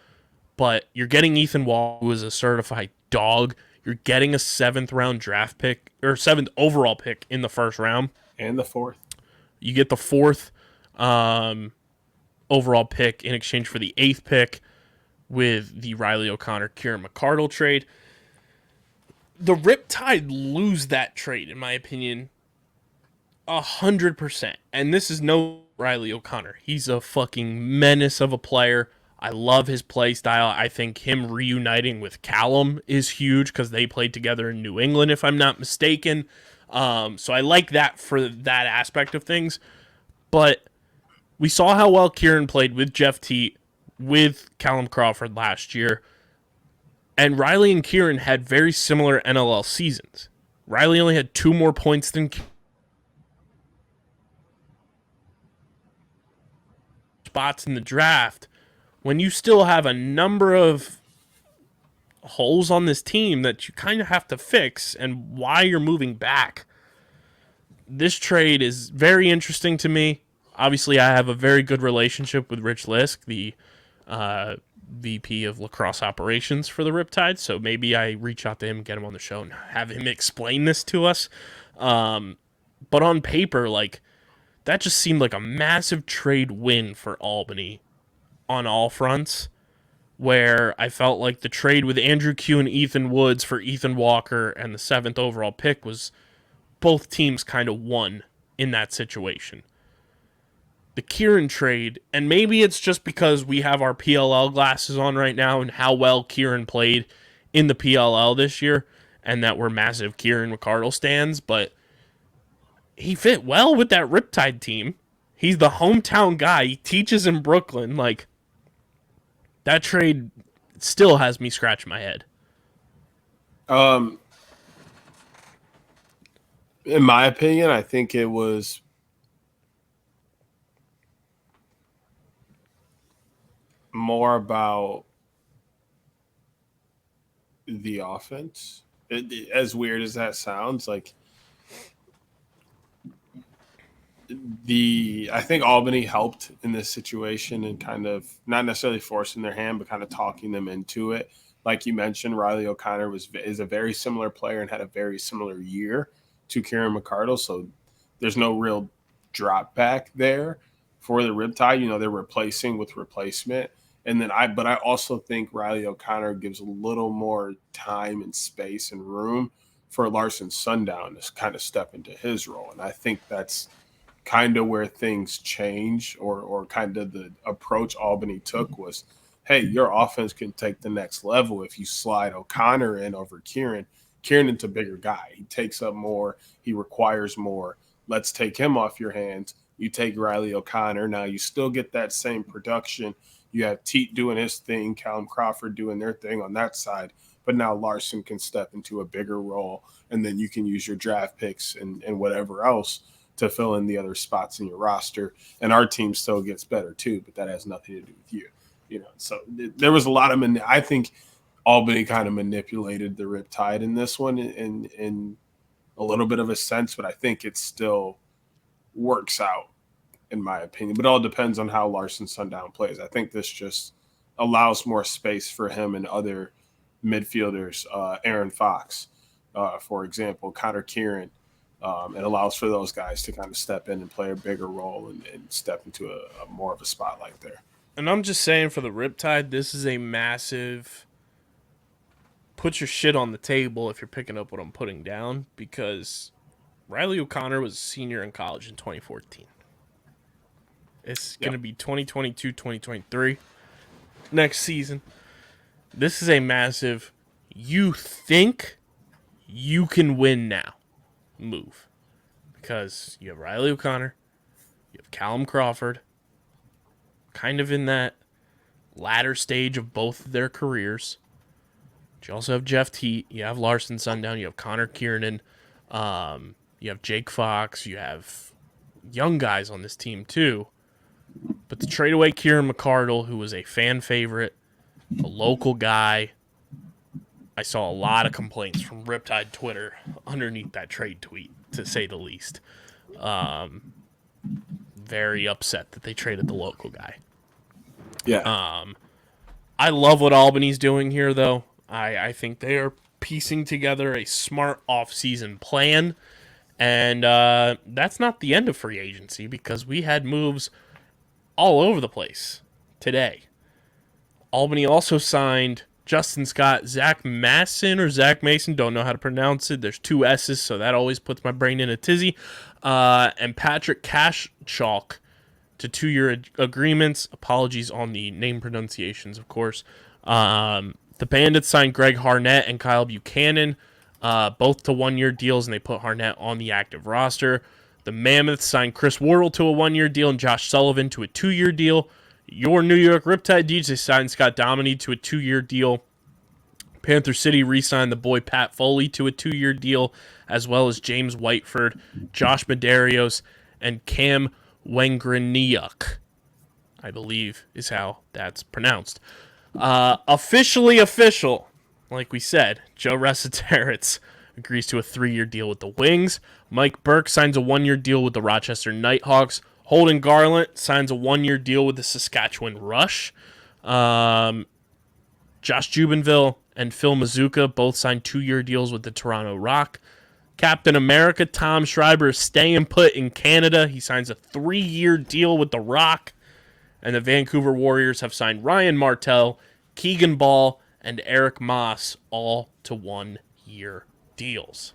but you're getting Ethan Wall, who is a certified dog. You're getting a 7th round draft pick or 7th overall pick in the first round. And the 4th. You get the 4th overall pick in exchange for the 8th pick with the Riley O'Connor, Kieran McCardle trade. The Riptide lose that trade, in my opinion, 100%. And this is no Riley O'Connor. He's a fucking menace of a player. I love his play style. I think him reuniting with Callum is huge because they played together in New England, if I'm not mistaken. So I like that for that aspect of things. But we saw how well Kieran played with Jeff Teat, with Callum Crawford last year. And Riley and Kieran had very similar NLL seasons. Riley only had 2 more points than spots in the draft. When you still have a number of holes on this team that you kind of have to fix and why you're moving back. This trade is very interesting to me. Obviously, I have a very good relationship with Rich Lisk, the VP of Lacrosse operations for the Riptide, so maybe I reach out to him, get him on the show, and have him explain this to us. But on paper, like, that just seemed like a massive trade win for Albany on all fronts, where I felt like the trade with Andrew Q and Ethan Woods for Ethan Walker and the 7th overall pick was both teams kind of won in that situation. The Kieran trade, and maybe it's just because we have our PLL glasses on right now and how well Kieran played in the PLL this year, and that we're massive Kieran McCardle stans, but he fit well with that Riptide team. He's the hometown guy. He teaches in Brooklyn. Like, that trade still has me scratching my head. In my opinion, I think it was more about the offense. As weird as that sounds, like I think Albany helped in this situation and kind of not necessarily forcing their hand, but kind of talking them into it. Like you mentioned, Riley O'Connor is a very similar player and had a very similar year to Kieran McCardle, so there's no real drop back there for the Riptide. You know, they're replacing with replacement. And then but I also think Riley O'Connor gives a little more time and space and room for Larson Sundown to kind of step into his role. And I think that's kind of where things change, or kind of the approach Albany took was, hey, your offense can take the next level if you slide O'Connor in over Kieran. Kieran's a bigger guy. He takes up more. He requires more. Let's take him off your hands. You take Riley O'Connor. Now you still get that same production. You have Teat doing his thing, Callum Crawford doing their thing on that side, but now Larson can step into a bigger role, and then you can use your draft picks and whatever else to fill in the other spots in your roster. And our team still gets better too, but that has nothing to do with you. You know, so there was a lot of I think Albany kind of manipulated the Riptide in this one in a little bit of a sense, but I think it still works out, in my opinion. But it all depends on how Larson Sundown plays. I think this just allows more space for him and other midfielders, Aaron Fox, for example, Connor Kieran. It allows for those guys to kind of step in and play a bigger role and step into a more of a spotlight there. And I'm just saying, for the Riptide, this is a massive put your shit on the table if you're picking up what I'm putting down, because Riley O'Connor was a senior in college in 2014. It's going to be 2022, 2023 next season. This is a massive, you think you can win now move, because you have Riley O'Connor, you have Callum Crawford, kind of in that latter stage of both of their careers. But you also have Jeff Teat, you have Larson Sundown, you have Connor Kiernan, you have Jake Fox, you have young guys on this team too. But to trade away Kieran McCardle, who was a fan favorite, a local guy, I saw a lot of complaints from Riptide Twitter underneath that trade tweet, to say the least. Very upset that they traded the local guy. Yeah. I love what Albany's doing here, though. I think they are piecing together a smart off-season plan. And that's not the end of free agency because we had moves all over the place today. Albany also signed Justin Scott, Zach Mason, don't know how to pronounce it. There's two S's, so that always puts my brain in a tizzy. And Patrick Cashchalk to 2-year agreements. Apologies on the name pronunciations, of course. The Bandits signed Greg Harnett and Kyle Buchanan, both to 1-year deals, and they put Harnett on the active roster. The Mammoths signed Chris Wardle to a 1-year deal and Josh Sullivan to a 2-year deal. Your New York Riptide DJ signed Scott Dominy to a 2-year deal. Panther City re-signed the boy Pat Foley to a 2-year deal, as well as James Whiteford, Josh Medeiros, and Cam Wengreniuk, I believe is how that's pronounced. Officially official, like we said, Joe Resetarits agrees to a 3-year deal with the Wings. Mike Burke signs a 1-year deal with the Rochester Nighthawks. Holden Garland signs a 1-year deal with the Saskatchewan Rush. Josh Jubinville and Phil Mazuka both signed 2-year deals with the Toronto Rock. Captain America Tom Schreiber is staying put in Canada. He signs a 3-year deal with the Rock. And the Vancouver Warriors have signed Ryan Martell, Keegan Ball, and Eric Moss, all to 1-year deals.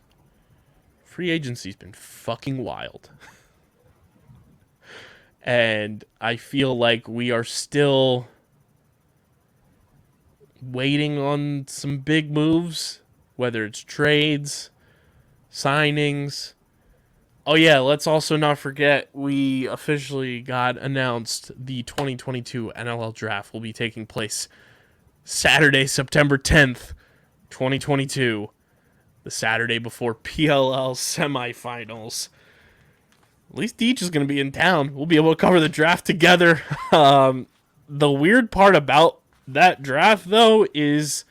Free agency's been fucking wild. And I feel like we are still waiting on some big moves, whether it's trades, signings. Oh yeah, let's also not forget we officially got announced the 2022 NLL Draft will be taking place Saturday, September 10th, 2022, the Saturday before PLL semifinals. At least Deej is going to be in town. We'll be able to cover the draft together. The weird part about that draft, though, is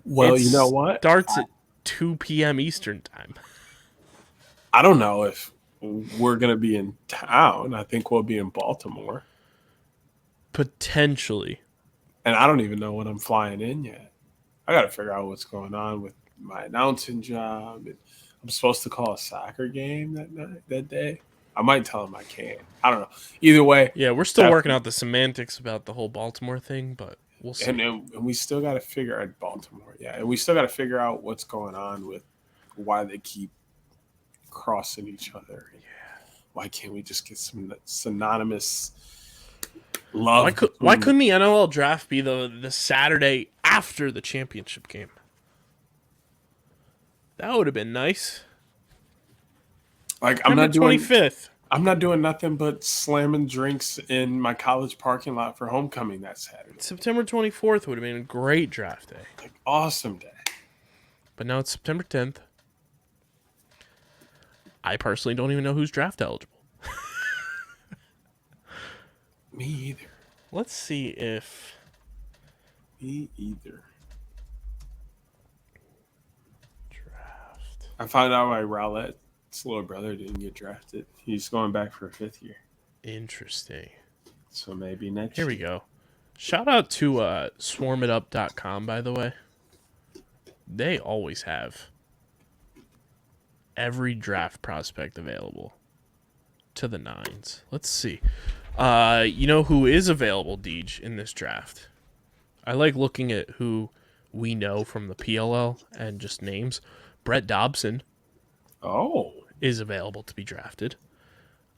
You know what? Starts at 2 p.m. Eastern time. I don't know if we're going to be in town. I think we'll be in Baltimore. Potentially. And I don't even know when I'm flying in yet. I got to figure out what's going on with my announcing job. I'm supposed to call a soccer game that day. I might tell him I can't. I don't know. Either way. Yeah, we're still working out the semantics about the whole Baltimore thing, but we'll see. And we still got to figure out Baltimore. Yeah, and we still got to figure out what's going on with why they keep crossing each other. Yeah. Why can't we just get some synonymous love? Why couldn't the NLL draft be the Saturday after the championship game? That would have been nice. Like I'm not doing 25th. I'm not doing nothing but slamming drinks in my college parking lot for homecoming that Saturday. September 24th would have been a great draft day. Like awesome day. But now it's September 10th. I personally don't even know who's draft eligible. Me either. Let's see if... Me either. Draft. I found out why Rowlett's little brother didn't get drafted. He's going back for a 5th year. Interesting. So maybe next Here we go. Shout out to swarmitup.com, by the way. They always have every draft prospect available to the nines. Let's see. You know who is available, Deej, in this draft? I like looking at who we know from the PLL and just names. Brett Dobson is available to be drafted.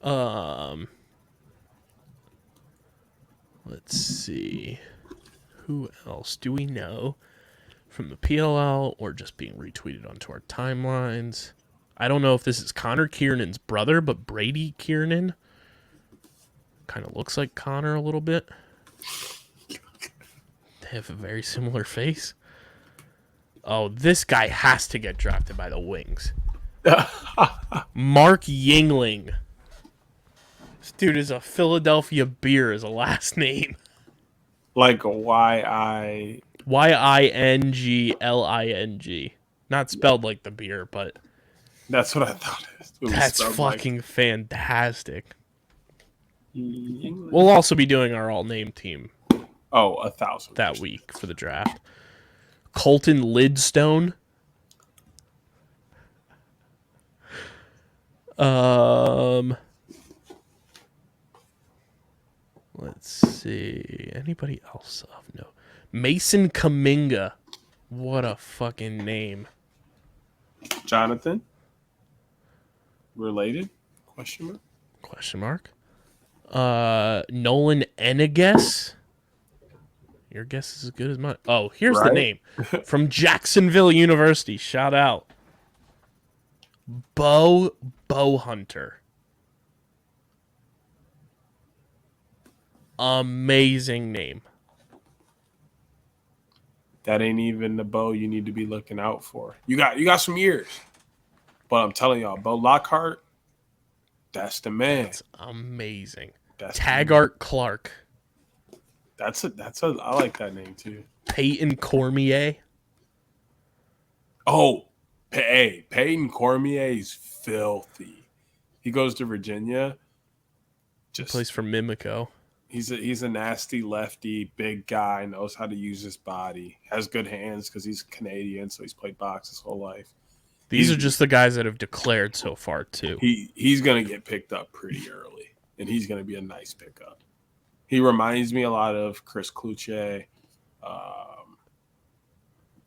Let's see. Who else do we know from the PLL or just being retweeted onto our timelines? I don't know if this is Connor Kiernan's brother, but Brady Kiernan kind of looks like Connor a little bit. They have a very similar face. Oh, this guy has to get drafted by the Wings. Mark Yingling. This dude is a Philadelphia beer as a last name. Like Yingling. Not spelled like the beer, but That's what I thought it was That's spelled fucking fantastic. like. We'll also be doing our all-name team Oh, 1,000 that week for the draft. Colton Lidstone. Let's see. Anybody else of note? Mason Kaminga. What a fucking name. Jonathan? Related? Question mark? Nolan Eneges. Your guess is as good as mine. Oh, here's the Right? name. From Jacksonville University. Shout out. Bo Hunter. Amazing name. That ain't even the Bo you need to be looking out for. You got some years. But I'm telling y'all, Bo Lockhart, that's the man. That's amazing. That's Taggart Clark. That's a I like that name too. Peyton Cormier. Oh, Peyton Cormier is filthy. He goes to Virginia. Just Plays for Mimico. he's a nasty lefty, big guy, knows how to use his body, has good hands because he's Canadian, so he's played box his whole life. These are just the guys that have declared so far, too. He's gonna get picked up pretty early, and he's gonna be a nice pickup. He reminds me a lot of Chris Kluche.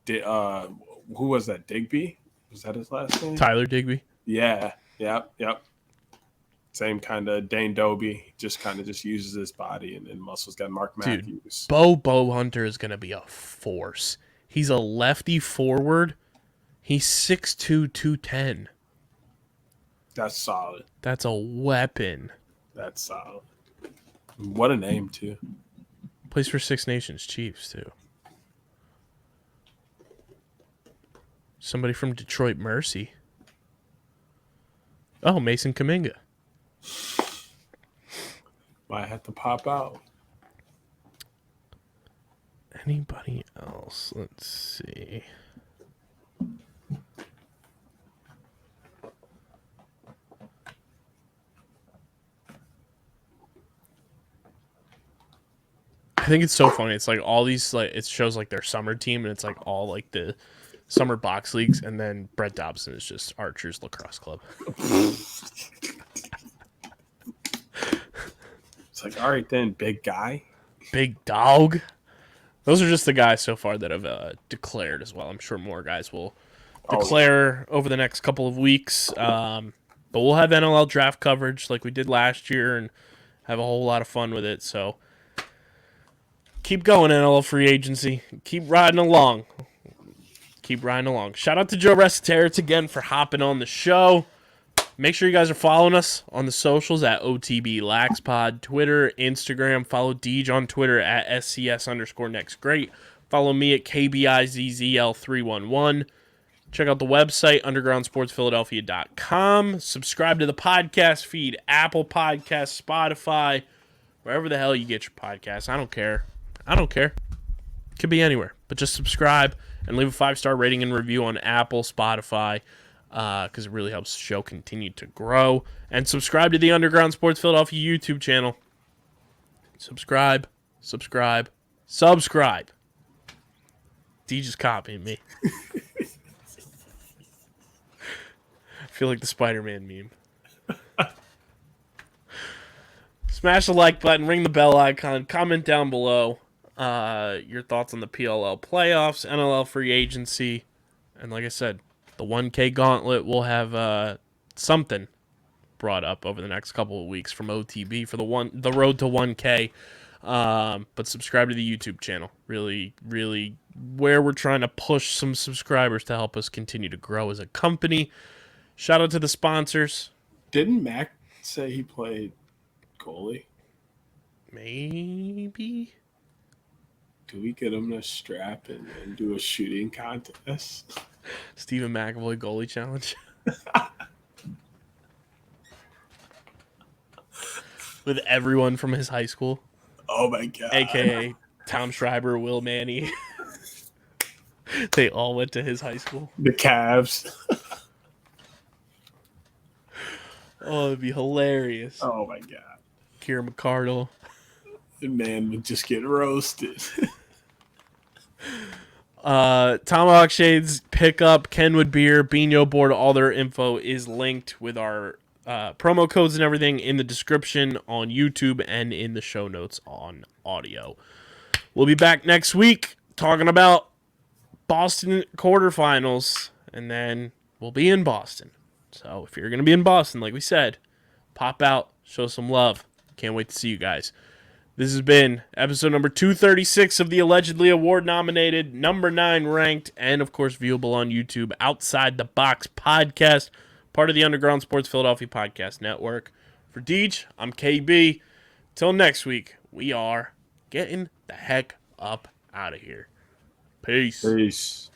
Who was that? Digby? Was that his last name? Tyler Digby. Yeah. Yep. Same kind of Dane Doby. Just uses his body and muscles. Got Mark Matthews. Bo Hunter is going to be a force. He's a lefty forward. He's 6'2", 210. That's solid. That's a weapon. That's solid. What a name, too. Plays for Six Nations Chiefs, too. Somebody from Detroit Mercy. Oh, Mason Kaminga. Might have to pop out. Anybody else? Let's see. I think it's so funny. It's like all these, like, it shows like their summer team, and it's like all like the summer box leagues, and then Brett Dobson is just Archer's Lacrosse Club. It's like, all right then, big guy. Big dog. Those are just the guys so far that have declared as well. I'm sure more guys will declare over the next couple of weeks. But we'll have NLL draft coverage like we did last year and have a whole lot of fun with it. So keep going, NLL Free Agency. Keep riding along. Shout out to Joe Resetarits again for hopping on the show. Make sure you guys are following us on the socials at OTBLaxPod, Twitter, Instagram. Follow Deej on Twitter at SCS_NextGreat. Follow me at KBIZZL311. Check out the website, undergroundsportsphiladelphia.com. Subscribe to the podcast feed, Apple Podcasts, Spotify, wherever the hell you get your podcasts. I don't care. Could be anywhere. But just subscribe and leave a 5-star rating and review on Apple, Spotify, because it really helps the show continue to grow. And subscribe to the Underground Sports Philadelphia YouTube channel. Subscribe. D just copying me. I feel like the Spider-Man meme. Smash the like button, ring the bell icon, comment down below your thoughts on the PLL playoffs, NLL Free Agency, and like I said, the 1K gauntlet will have something brought up over the next couple of weeks from OTB for the road to 1K. But subscribe to the YouTube channel. Really, really where we're trying to push some subscribers to help us continue to grow as a company. Shout out to the sponsors. Didn't Mac say he played goalie? Maybe. Do we get him to strap and do a shooting contest? Stephen McAvoy goalie challenge. With everyone from his high school. Oh my god. AKA Tom Schreiber, Will Manny. They all went to his high school. The Cavs. Oh, it'd be hilarious. Oh my god. Kieran McCardle. The man would just get roasted. Tomahawk Shades, Pickup, Kenwood Beer, Beano Board, all their info is linked with our promo codes and everything in the description on YouTube and in the show notes on audio. We'll be back next week talking about Boston quarterfinals, and then we'll be in Boston. So if you're going to be in Boston, like we said, pop out, show some love. Can't wait to see you guys. This has been episode number 236 of the allegedly award-nominated, number 9 ranked, and of course viewable on YouTube, Outside the Box podcast, part of the Underground Sports Philadelphia Podcast Network. For Deej, I'm KB. Till next week, we are getting the heck up out of here. Peace. Peace.